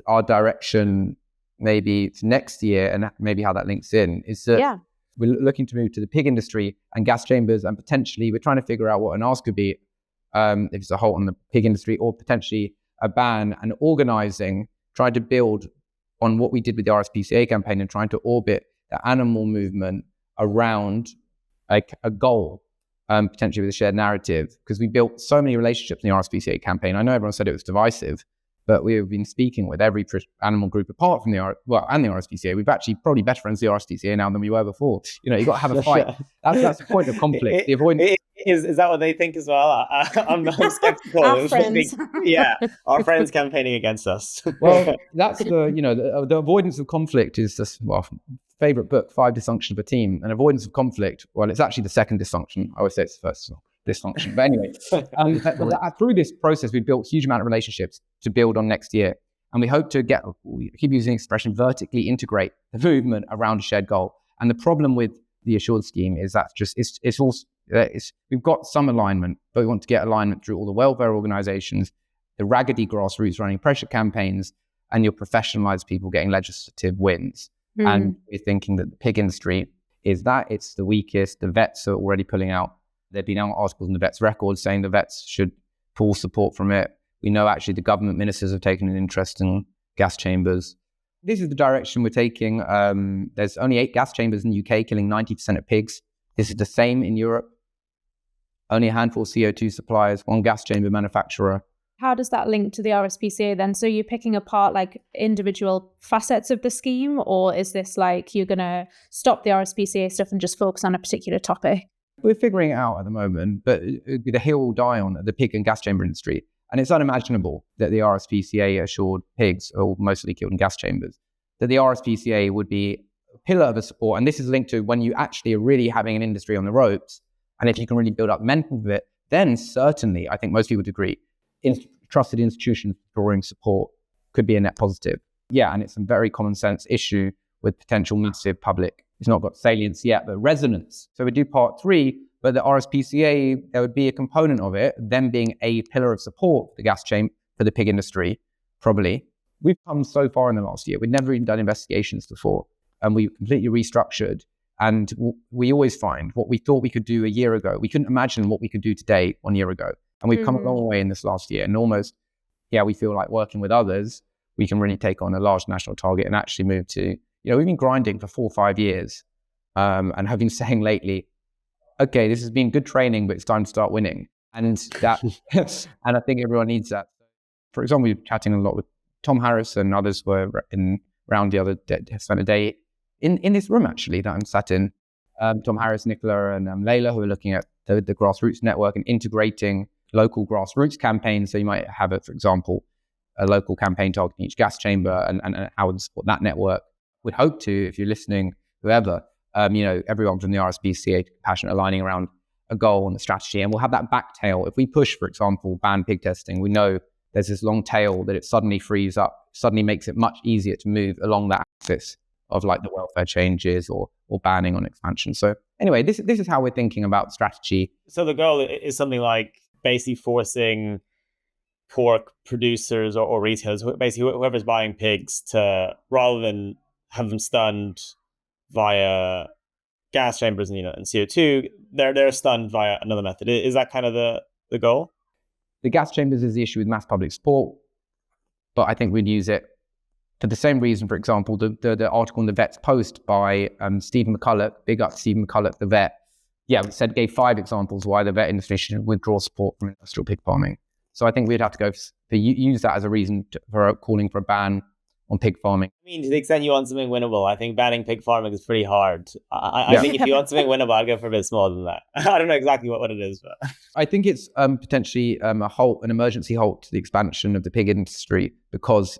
our direction, maybe it's next year, and maybe how that links in is that we're looking to move to the pig industry and gas chambers, and potentially we're trying to figure out what an ask could be if it's a halt on the pig industry or potentially a ban, and organizing, trying to build on what we did with the RSPCA campaign and trying to orbit the animal movement around like a goal. Potentially with a shared narrative, because we built so many relationships in the RSPCA campaign. I know everyone said it was divisive, but we've been speaking with every animal group apart from the RSPCA. We've actually probably better friends with the RSPCA now than we were before. You've got to have a fight. That's the point of conflict. The avoidance. Is that what they think as well? I'm skeptical. Our friends. Our friends campaigning against us. Well, that's the avoidance of conflict is just, favorite book, 5 Dysfunctions of a Team. And avoidance of conflict, well, it's actually the second dysfunction. I always say it's the first dysfunction. But anyway, through this process, we built a huge amount of relationships to build on next year. And we hope to we keep using the expression, vertically integrate the movement around a shared goal. And the problem with the Assured scheme is that we've got some alignment, but we want to get alignment through all the welfare organizations, the raggedy grassroots running pressure campaigns, and your professionalized people getting legislative wins. And we're thinking that the pig industry it's the weakest. The vets are already pulling out. There've been articles in the vets record saying the vets should pull support from it. We know actually the government ministers have taken an interest in gas chambers. This is the direction we're taking. There's only 8 gas chambers in the UK killing 90% of pigs. This is the same in Europe. Only a handful of CO2 suppliers, 1 gas chamber manufacturer. How does that link to the RSPCA then? So you're picking apart like individual facets of the scheme, or is this like you're going to stop the RSPCA stuff and just focus on a particular topic? We're figuring it out at the moment, but the hill will die on the pig and gas chamber industry. And it's unimaginable that the RSPCA assured pigs are mostly killed in gas chambers, that the RSPCA would be a pillar of a support. And this is linked to when you actually are really having an industry on the ropes. And if you can really build up momentum of it, then certainly, I think most people would agree, trusted institutions drawing support could be a net positive. Yeah, and it's a very common sense issue with potential massive public. It's not got salience yet, but resonance. So we do part 3, but the RSPCA, there would be a component of it, them being a pillar of support for the gas chamber, for the pig industry, probably. We've come so far in the last year. We've never even done investigations before, and we completely restructured. And we always find what we thought we could do a year ago. We couldn't imagine what we could do today 1 year ago. And we've come a long way in this last year. And almost, we feel like working with others, we can really take on a large national target and actually move to, we've been grinding for 4 or 5 years and have been saying lately, okay, this has been good training, but it's time to start winning. And that, and I think everyone needs that. For example, we were chatting a lot with Tom Harris and others were around the other day, spent a day in this room actually that I'm sat in. Tom Harris, Nicola and Layla, who are looking at the grassroots network and integrating local grassroots campaigns. So you might have, for example, a local campaign targeting each gas chamber and how would support that network. We'd hope to, if you're listening, whoever, everyone from the RSPCA passionate aligning around a goal and the strategy. And we'll have that back tail. If we push, for example, ban pig testing, we know there's this long tail that it suddenly frees up, suddenly makes it much easier to move along that axis of like the welfare changes or banning on expansion. So anyway, this is how we're thinking about strategy. So the goal is something like basically forcing pork producers or retailers, basically whoever's buying pigs, to, rather than have them stunned via gas chambers and CO2, they're stunned via another method. Is that kind of the goal? The gas chambers is the issue with mass public support. but I think we'd use it for the same reason. For example, the article in the Vet's Post by Stephen McCulloch, big up Stephen McCulloch, the vet, gave 5 examples why the vet industry should withdraw support from industrial pig farming. So I think we'd have to go use that as a reason for calling for a ban on pig farming. I mean, to the extent you want something winnable, I think banning pig farming is pretty hard. I think if you want something winnable, I'd go for a bit smaller than that. I don't know exactly what it is, but I think it's potentially an emergency halt to the expansion of the pig industry, because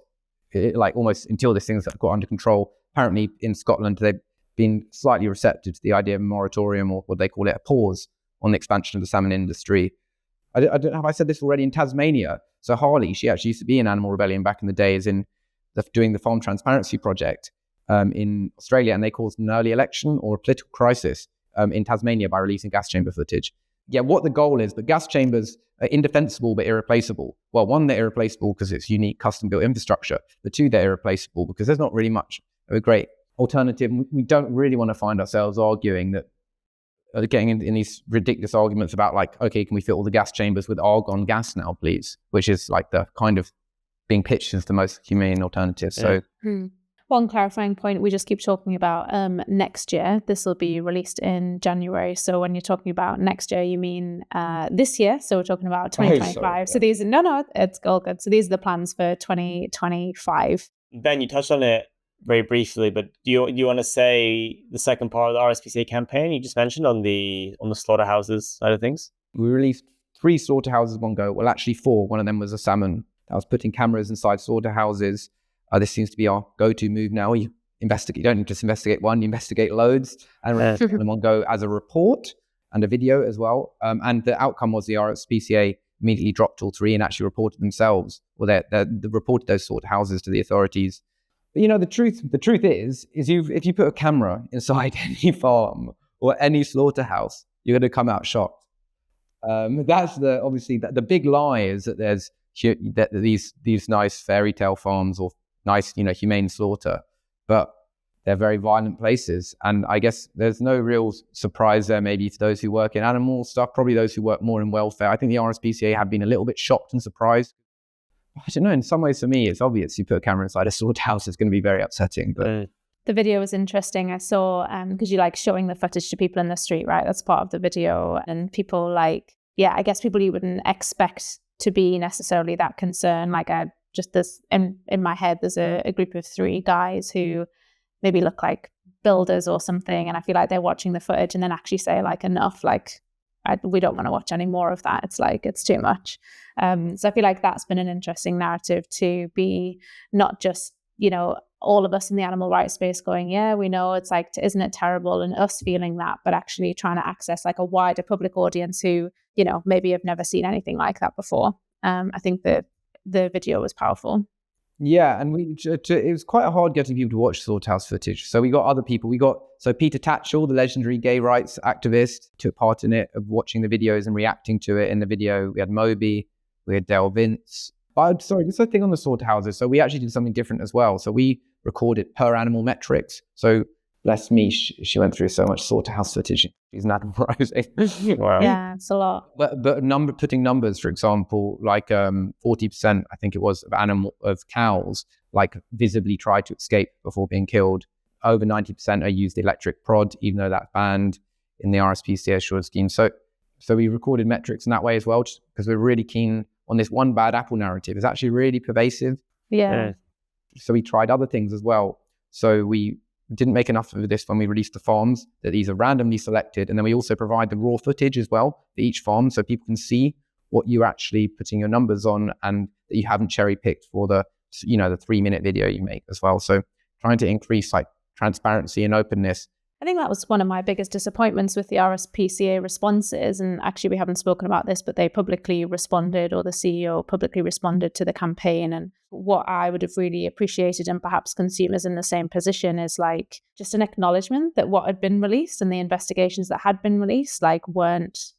almost until this thing's got under control. Apparently in Scotland, they've been slightly receptive to the idea of a moratorium, or what they call it, a pause on the expansion of the salmon industry. I don't have I said this already. In Tasmania, so Harley, she actually used to be in Animal Rebellion back in the days, doing the Farm Transparency Project in Australia, and they caused an early election or a political crisis in Tasmania by releasing gas chamber footage. Yeah, what the goal is, but gas chambers are indefensible but irreplaceable. Well, one, they're irreplaceable because it's unique custom-built infrastructure. But 2, they're irreplaceable because there's not really much of a great alternative. We don't really want to find ourselves arguing that, getting in these ridiculous arguments about okay, can we fill all the gas chambers with argon gas now, please? Which is the kind of being pitched as the most humane alternative. So one clarifying point, we just keep talking about next year. This will be released in January. So when you're talking about next year, you mean this year. So we're talking about 2025. So these no, it's all good. So these are the plans for 2025. Ben, you touched on it very briefly, but do you want to say the second part of the RSPCA campaign you just mentioned on the slaughterhouses side of things? We released 3 slaughterhouses one go. Well, actually 4. One of them was a salmon. I was putting cameras inside slaughterhouses. This seems to be our go-to move now. You don't just investigate one, you investigate loads, and release them in one go as a report and a video as well. And the outcome was the RSPCA immediately dropped all 3 and actually reported themselves. Well, they reported those slaughterhouses to the authorities. But the truth is if you put a camera inside any farm or any slaughterhouse, you're going to come out shocked. That's obviously the big lie, is that there's these nice fairy tale farms or nice humane slaughter, but they're very violent places. And I guess there's no real surprise there, maybe to those who work in animal stuff, probably those who work more in welfare. I think the RSPCA have been a little bit shocked and surprised. I don't know, in some ways for me, it's obvious you put a camera inside a slaughterhouse, it's going to be very upsetting. But the video was interesting. I saw, because you showing the footage to people in the street, right? That's part of the video. And people I guess people you wouldn't expect to be necessarily that concerned. In my head, there's a group of 3 guys who maybe look like builders or something. And I feel like they're watching the footage and then actually say enough, we don't want to watch any more of that. It's too much. So I feel like that's been an interesting narrative to be not just, all of us in the animal rights space going, yeah, we know it's isn't it terrible, and us feeling that, but actually trying to access a wider public audience who, maybe have never seen anything like that before. I think that the video was powerful. Yeah, and it was quite hard getting people to watch slaughterhouse footage. So we got other people. So Peter Tatchell, the legendary gay rights activist, took part in it, of watching the videos and reacting to it in the video. We had Moby, we had Dale Vince. But sorry, this is a thing on the slaughterhouses. So we actually did something different as well. So we recorded per animal metrics. So bless me, she went through so much slaughterhouse footage. She's an animal rights. Wow. Yeah, it's a lot. But putting numbers, for example, 40%, I think it was, of cows visibly tried to escape before being killed. Over 90% are used electric prod, even though that's banned in the RSPCA Assured scheme. So we recorded metrics in that way as well, just because we're really keen on this one bad apple narrative. It's actually really pervasive. Yeah. So we tried other things as well. So we didn't make enough of this when we released the farms, that these are randomly selected. And then we also provide the raw footage as well for each farm, so people can see what you're actually putting your numbers on, and that you haven't cherry picked for the 3-minute video you make as well. So trying to increase transparency and openness. I think that was one of my biggest disappointments with the RSPCA responses. And actually, we haven't spoken about this, but they publicly responded, or the CEO publicly responded to the campaign. And what I would have really appreciated, and perhaps consumers in the same position, is just an acknowledgement that what had been released and the investigations that had been released weren't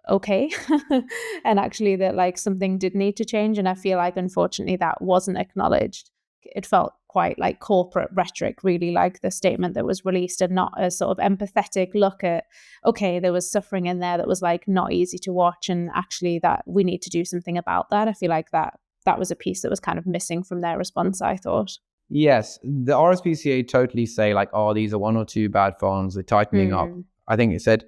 okay. And actually that something did need to change. And I feel unfortunately that wasn't acknowledged. It felt quite corporate rhetoric, really, the statement that was released, and not a sort of empathetic look at, okay, there was suffering in there that was not easy to watch, and actually that we need to do something about that. I feel that that was a piece that was kind of missing from their response, I thought. Yes, the RSPCA totally say like, oh, these are 1 or 2 bad farms, they're tightening up. I think it said,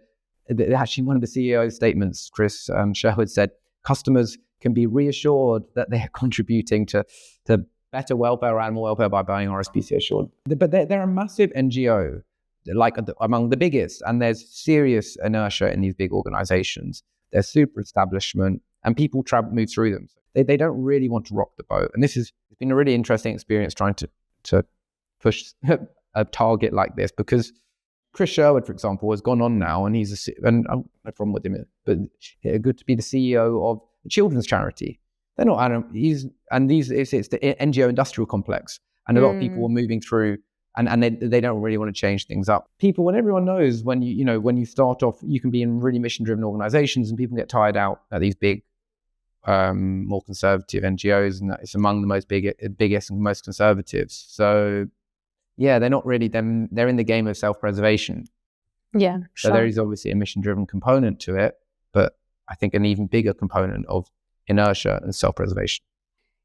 actually one of the CEO's statements, Chris Sherwood said, customers can be reassured that they're contributing to better welfare or animal welfare by buying RSPCA Assured. But they're a massive NGO, like among the biggest, and there's serious inertia in these big organizations. They're super establishment, and people move through them. They don't really want to rock the boat. And it's been a really interesting experience trying to push a target like this, because Chris Sherwood, for example, has gone on now, and and I've no problem with him, but good to be the CEO of a children's charity. They're not animal. It's the NGO industrial complex, and a lot of people are moving through, and they don't really want to change things up. When everyone knows when you start off, you can be in really mission-driven organizations, and people get tired out at these big, more conservative NGOs, and it's among the biggest and most conservatives. So yeah, they're not really them. They're in the game of self-preservation. Yeah. So there is obviously a mission-driven component to it, but I think an even bigger component of inertia and self-preservation.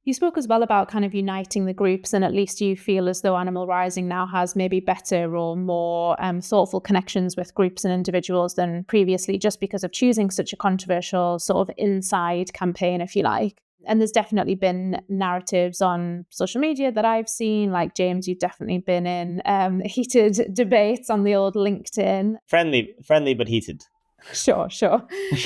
You spoke as well about kind of uniting the groups, and at least you feel as though Animal Rising now has maybe better or more thoughtful connections with groups and individuals than previously, just because of choosing such a controversial sort of inside campaign, if you like. And there's definitely been narratives on social media that I've seen, like James, you've definitely been in heated debates on the old LinkedIn. Friendly but heated. Sure.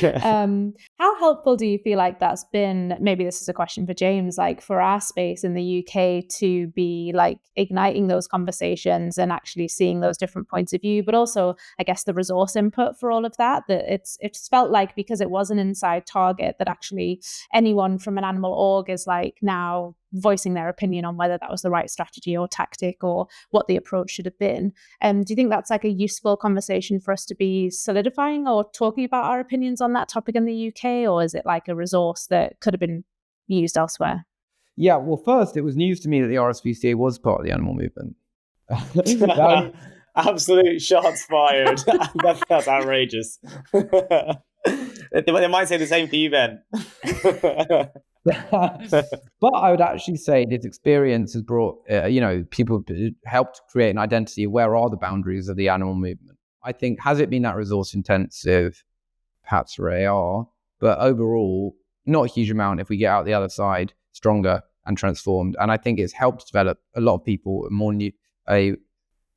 How helpful do you feel like that's been? Maybe this is a question for James, like for our space in the UK to be like igniting those conversations and actually seeing those different points of view, but also I guess the resource input for all of that it's felt like, because it was an inside target, that actually anyone from an animal org is like now voicing their opinion on whether that was the right strategy or tactic or what the approach should have been. Do you think that's like a useful conversation for us to be solidifying or talking about our opinions on that topic in the UK, or is it like a resource that could have been used elsewhere? Yeah, well, first, it was news to me that the RSPCA was part of the animal movement. Absolute shots fired. That's outrageous. They might say the same for you, Ben. But I would actually say this experience has brought, people helped create an identity of where are the boundaries of the animal movement. I think, has it been that resource intensive? Perhaps they are, but overall, not a huge amount if we get out the other side stronger and transformed. And I think it's helped develop a lot of people more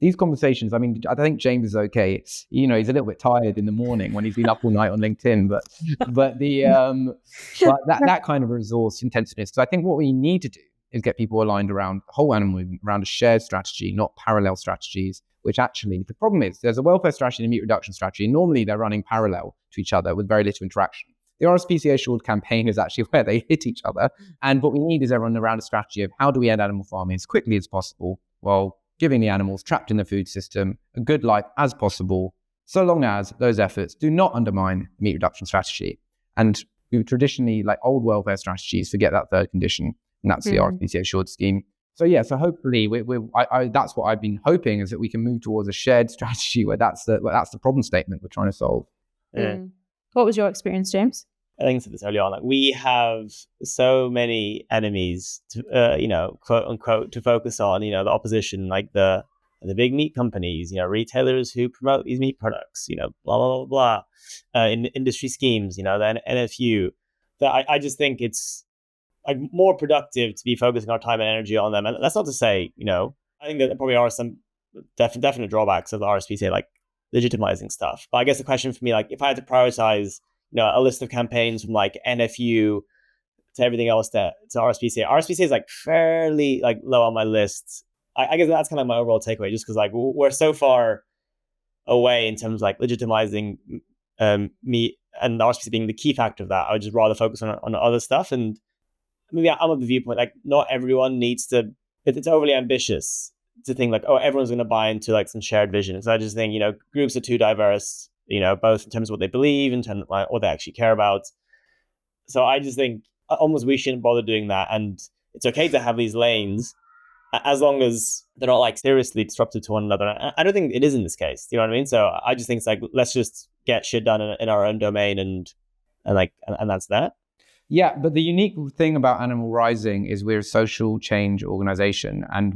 these conversations. I mean, I think James is okay. He's a little bit tired in the morning when he's been up all night on LinkedIn, but that kind of resource intensiveness. So I think what we need to do is get people aligned around the whole animal movement, around a shared strategy, not parallel strategies, which actually, the problem is there's a welfare strategy and a meat reduction strategy. And normally they're running parallel to each other with very little interaction. The RSPCA Assured campaign is actually where they hit each other. And what we need is everyone around a strategy of how do we end animal farming as quickly as possible while giving the animals trapped in the food system a good life as possible, so long as those efforts do not undermine the meat reduction strategy. And we traditionally, like old welfare strategies, forget that third condition, and that's the RSPCA Assured scheme. So yeah, so hopefully, that's what I've been hoping, is that we can move towards a shared strategy where that's the problem statement we're trying to solve. Yeah. What was your experience, James? I think I said this early on. Like, we have so many enemies, to, quote unquote, to focus on. The opposition, like the big meat companies, retailers who promote these meat products, blah blah blah blah, in industry schemes, the NFU. That I just think it's like more productive to be focusing our time and energy on them. And that's not to say, I think that there probably are some definite drawbacks of the RSPCA, like legitimizing stuff. But I guess the question for me, like, if I had to prioritize, a list of campaigns from like NFU to everything else to RSPCA. RSPCA is like fairly like low on my list. I guess that's kind of my overall takeaway, just because like we're so far away in terms of like legitimizing meat, and the RSPCA being the key factor of that. I would just rather focus on other stuff. And maybe I'm of the viewpoint like not everyone needs to. It's overly ambitious to think like, oh, everyone's going to buy into like some shared vision. So I just think groups are too diverse. Both in terms of what they believe, in terms of what they actually care about. So I just think almost we shouldn't bother doing that. And it's okay to have these lanes as long as they're not like seriously disruptive to one another. I don't think it is in this case. You know what I mean? So I just think it's like, let's just get shit done in our own domain and that's that. Yeah, but the unique thing about Animal Rising is we're a social change organization, and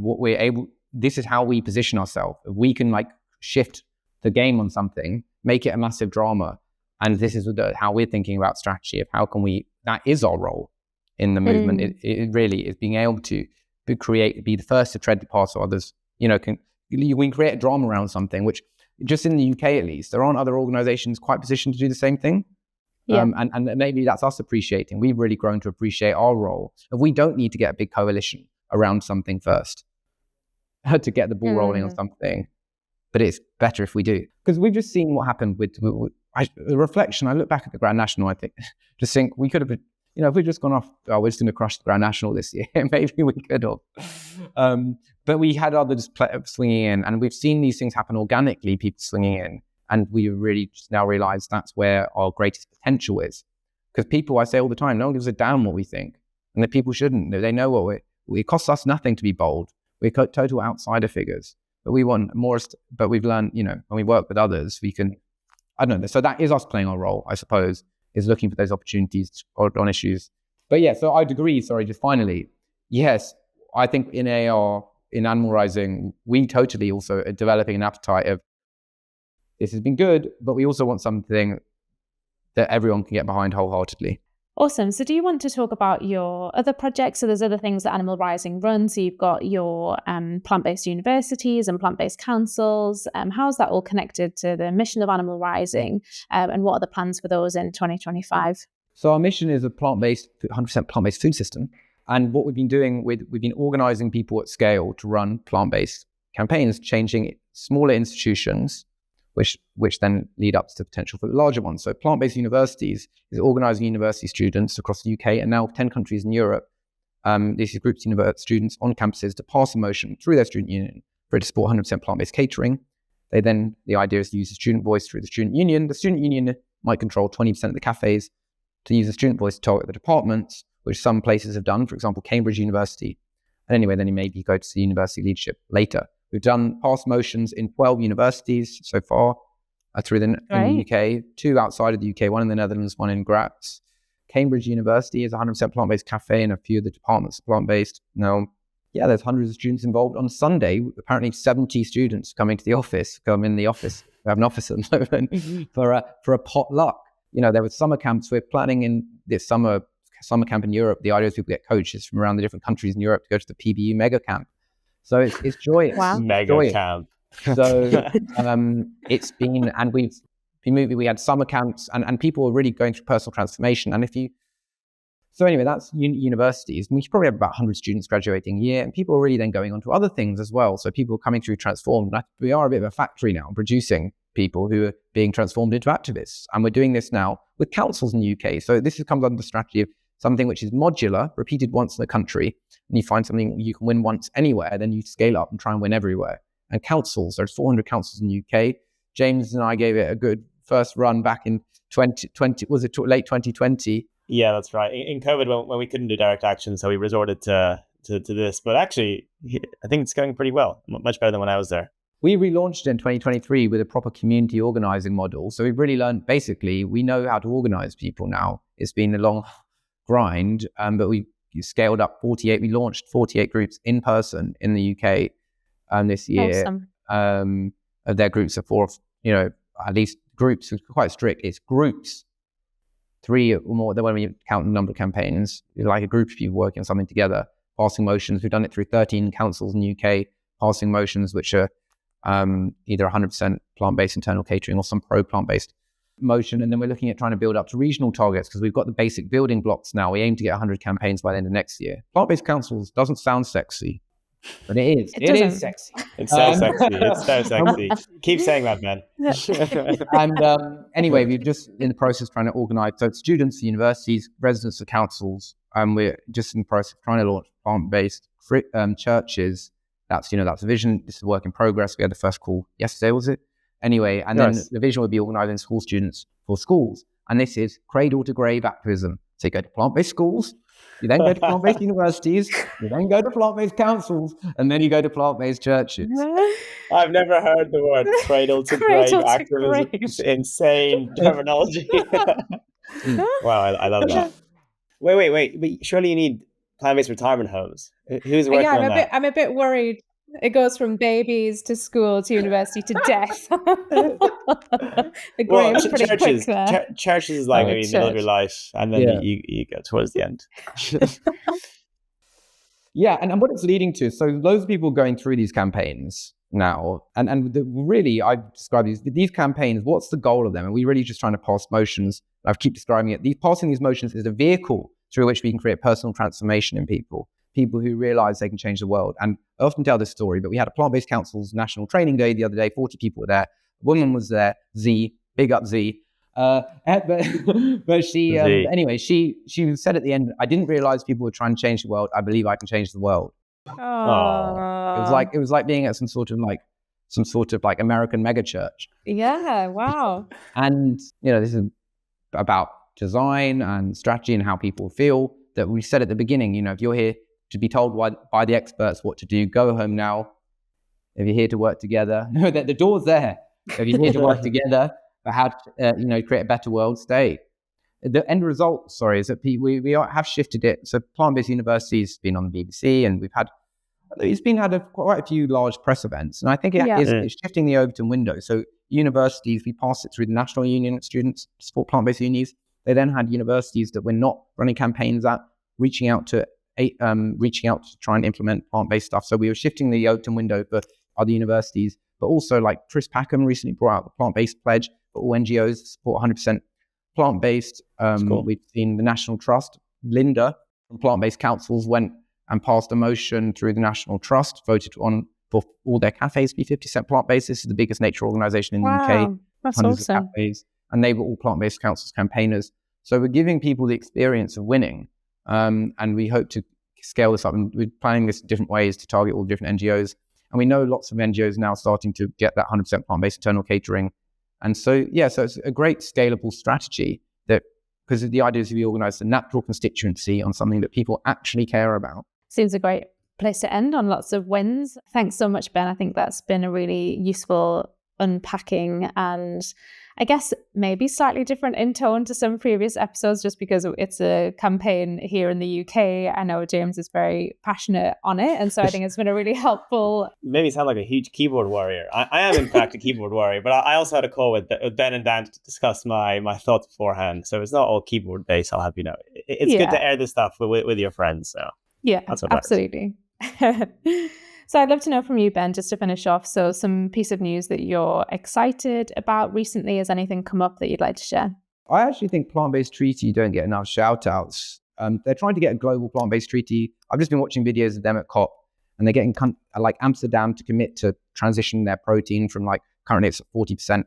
this is how we position ourselves. If we can shift the game on something, make it a massive drama, and this is how we're thinking about strategy of how can that is our role in the movement. It really is being able to be the first to tread the path so others, we can create a drama around something, which just in the UK at least, there aren't other organizations quite positioned to do the same thing. Yeah. And maybe that's us appreciating. We've really grown to appreciate our role. If we don't need to get a big coalition around something first to get the ball rolling on something, but it's better if we do. Because we've just seen what happened with the reflection. I look back at the Grand National, I think we could have been, if we'd just gone off, we're just going to crush the Grand National this year, maybe we could have. But we had others swinging in, and we've seen these things happen organically, people swinging in. And we really just now realize that's where our greatest potential is. Because people, I say all the time, no one gives a damn what we think. And the people shouldn't. They know it costs us nothing to be bold. We're total outsider figures. But we want more, but we've learned, when we work with others, we can, I don't know. So that is us playing our role, I suppose, is looking for those opportunities on issues. But yeah, so I'd agree, just finally, yes, I think in AR, in Animal Rising, we totally also are developing an appetite of, this has been good, but we also want something that everyone can get behind wholeheartedly. Awesome. So do you want to talk about your other projects? So there's other things that Animal Rising runs. So you've got your plant-based universities and plant-based councils. How's that all connected to the mission of Animal Rising? And what are the plans for those in 2025? So our mission is a 100% plant-based food system. And what we've been doing we've been organizing people at scale to run plant-based campaigns, changing smaller institutions, which then lead up to the potential for the larger ones. So plant-based universities is organizing university students across the UK and now 10 countries in Europe. These groups of students on campuses to pass a motion through their student union for it to support 100% plant-based catering. The idea is to use the student voice through the student union. The student union might control 20% of the cafes, to use the student voice to target the departments, which some places have done, for example, Cambridge University. And anyway, then you maybe go to the university leadership later. We've done past motions in 12 universities so far in the UK, 2 outside of the UK, 1 in the Netherlands, 1 in Graz. Cambridge University is a 100% plant-based cafe and a few of the departments are plant-based. Now, yeah, there's hundreds of students involved. On Sunday, apparently 70 students come in the office. We have an office at the moment for a potluck. There were summer camps. We're planning in this summer camp in Europe. The idea is people get coaches from around the different countries in Europe to go to the PBU mega camp. So it's joyous. Wow. Mega camp. So it's been, and we've been moving. We had summer camps, and people are really going through personal transformation. And so anyway, that's universities. We probably have about 100 students graduating a year, and people are really then going on to other things as well. So people are coming through transformed. We are a bit of a factory now, producing people who are being transformed into activists. And we're doing this now with councils in the UK. So this comes under the strategy of something which is modular, repeated once in a country, and you find something you can win once anywhere, then you scale up and try and win everywhere. And councils, there's 400 councils in the UK. James and I gave it a good first run back in 2020, was it late 2020? Yeah, that's right. In COVID, when we couldn't do direct action, so we resorted to this. But actually, I think it's going pretty well, much better than when I was there. We relaunched in 2023 with a proper community organizing model. So we've really learned, basically, we know how to organize people now. It's been a long grind, but we scaled up 48. We launched 48 groups in person in the UK this year. Awesome. Their groups are for, at least groups, are quite strict. It's groups, 3 or more. Then when we count the number of campaigns, it's like a group of people working on something together, passing motions. We've done it through 13 councils in the UK, passing motions which are either 100% plant-based internal catering or some pro-plant-based motion. And then we're looking at trying to build up to regional targets because we've got the basic building blocks now. We aim to get 100 campaigns by the end of next year. Plant-based councils doesn't sound sexy, but it is. It is sexy. It's so sexy. It's so sexy. Keep saying that, man. And anyway, we're just in the process of trying to organize, so students, universities, residents of councils, we're just in the process of trying to launch plant-based churches. That's a vision. This is a work in progress. We had the first call yesterday, was it? Anyway, and then the vision would be organizing school students for schools. And this is cradle to grave activism. So you go to plant-based schools, you then go to plant-based universities, you then go to plant-based councils, and then you go to plant-based churches. I've never heard the word cradle to grave activism. It's insane terminology. Wow, I love that. Wait. But surely you need plant-based retirement homes. Who's working on that? I'm a bit worried. It goes from babies to school to university to death. The Well, grade's pretty quick there. churches is like maybe middle of your Church. life, and then Yeah. you go towards the end. Yeah, and what it's leading to, so loads of people going through these campaigns now, really, I describe these campaigns, what's the goal of them? And we're really just trying to pass motions. I keep describing it. Passing these motions is a vehicle through which we can create personal transformation in people who realize they can change the world. And I often tell this story, but we had a Plant-Based Council's National Training Day the other day, 40 people were there. A woman was there, Z, big up Z. But she, anyway, she said at the end, I didn't realize people were trying to change the world. I believe I can change the world. Oh. It was like being at some sort of American mega church. Yeah, wow. And, this is about design and strategy and how people feel, that we said at the beginning, if you're here to be told by the experts what to do, go home now. If you're here to work together, the door's there. If you're here to work together, for how to, create a better world, stay. The end result, is that we have shifted it. So Plant-Based Universities has been on the BBC, and it's had quite a few large press events. And I think it's shifting the Overton window. So universities, we passed it through the National Union of Students to support plant-based unis. They then had universities that we're not running campaigns at, reaching out to try and implement plant-based stuff. So we were shifting the Overton window for other universities, but also like Chris Packham recently brought out the plant-based pledge for all NGOs to support 100% plant-based. Cool. We've seen the National Trust, Linda from Plant-Based Councils went and passed a motion through the National Trust, voted on for all their cafes to be 50% plant-based. This is the biggest nature organisation in the UK. That's hundreds awesome. of cafes, and they were all Plant-Based Councils campaigners. So we're giving people the experience of winning, and we hope to scale this up. And we're planning this in different ways to target all different NGOs. And we know lots of NGOs now starting to get that 100% plant-based internal catering. And so it's a great scalable strategy because the idea is to be organised a natural constituency on something that people actually care about. Seems a great place to end on lots of wins. Thanks so much, Ben. I think that's been a really useful unpacking, and I guess maybe slightly different in tone to some previous episodes just because it's a campaign here in the UK. I know James is very passionate on it, and so I think it's been a really helpful... Maybe sound like a huge keyboard warrior. I am in fact a keyboard warrior, but I also had a call with Ben and Dan to discuss my thoughts beforehand, so it's not all keyboard based, I'll have you know. It's good to air this stuff with your friends, so yeah, that's what absolutely. So I'd love to know from you, Ben, just to finish off, so some piece of news that you're excited about recently. Has anything come up that you'd like to share? I actually think plant-based treaty don't get enough shout-outs. They're trying to get a global plant-based treaty. I've just been watching videos of them at COP, and they're getting like Amsterdam to commit to transition their protein from currently it's 40%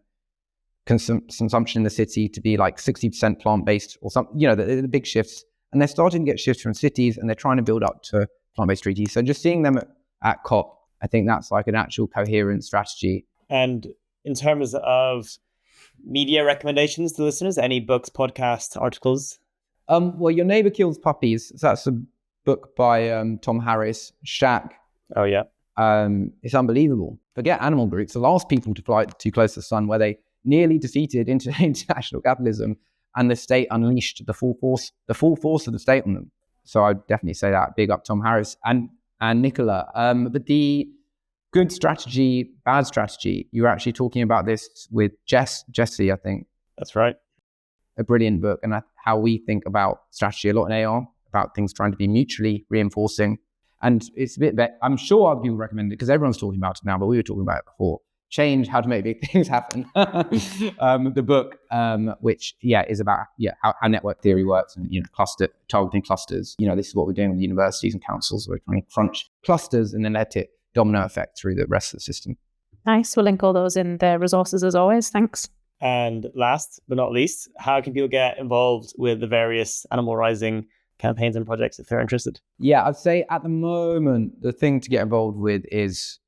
consumption in the city to be like 60% plant-based or something, the big shifts. And they're starting to get shifts from cities, and they're trying to build up to plant-based treaties. So just seeing them at COP, I think that's like an actual coherent strategy. And in terms of media recommendations to listeners, any books, podcasts, articles? Well, Your Neighbor Kills Puppies. So that's a book by Tom Harris, Shaq. Oh, yeah. It's unbelievable. Forget animal groups, the last people to fly too close to the sun, where they nearly defeated international capitalism, and the state unleashed the full force of the state on them. So I'd definitely say that. Big up Tom Harris and Nicola. But the good strategy, bad strategy, you were actually talking about this with Jesse, I think. That's right. A brilliant book, and how we think about strategy a lot in AR, about things trying to be mutually reinforcing. And it's a bit that I'm sure other people recommend it because everyone's talking about it now, but we were talking about it before. Change, How to Make Big Things Happen. The book, which is about how network theory works and targeting clusters. This is what we're doing with universities and councils. We're trying to crunch clusters and then let it domino effect through the rest of the system. Nice. We'll link all those in the resources as always. Thanks. And last but not least, how can people get involved with the various animal rising campaigns and projects if they're interested? Yeah, I'd say at the moment, the thing to get involved with is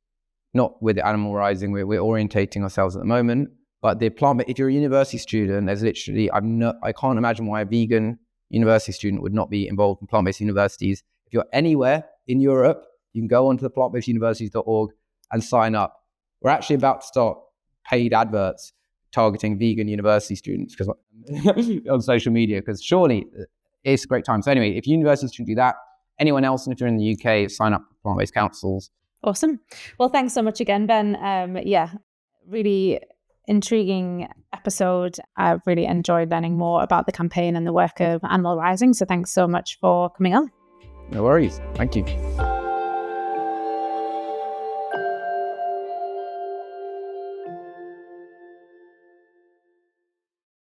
not with animal rising. We're orientating ourselves at the moment, but if you're a university student, there's literally, I can't imagine why a vegan university student would not be involved in plant-based universities. If you're anywhere in Europe, you can go onto the plantbaseduniversities.org and sign up. We're actually about to start paid adverts targeting vegan university students on social media, because surely it's a great time. So anyway, if universities should do that, anyone else, and if you're in the UK, sign up for plant-based councils. Awesome. Well, thanks so much again, Ben. Really intriguing episode. I've really enjoyed learning more about the campaign and the work of Animal Rising. So thanks so much for coming on. No worries. Thank you.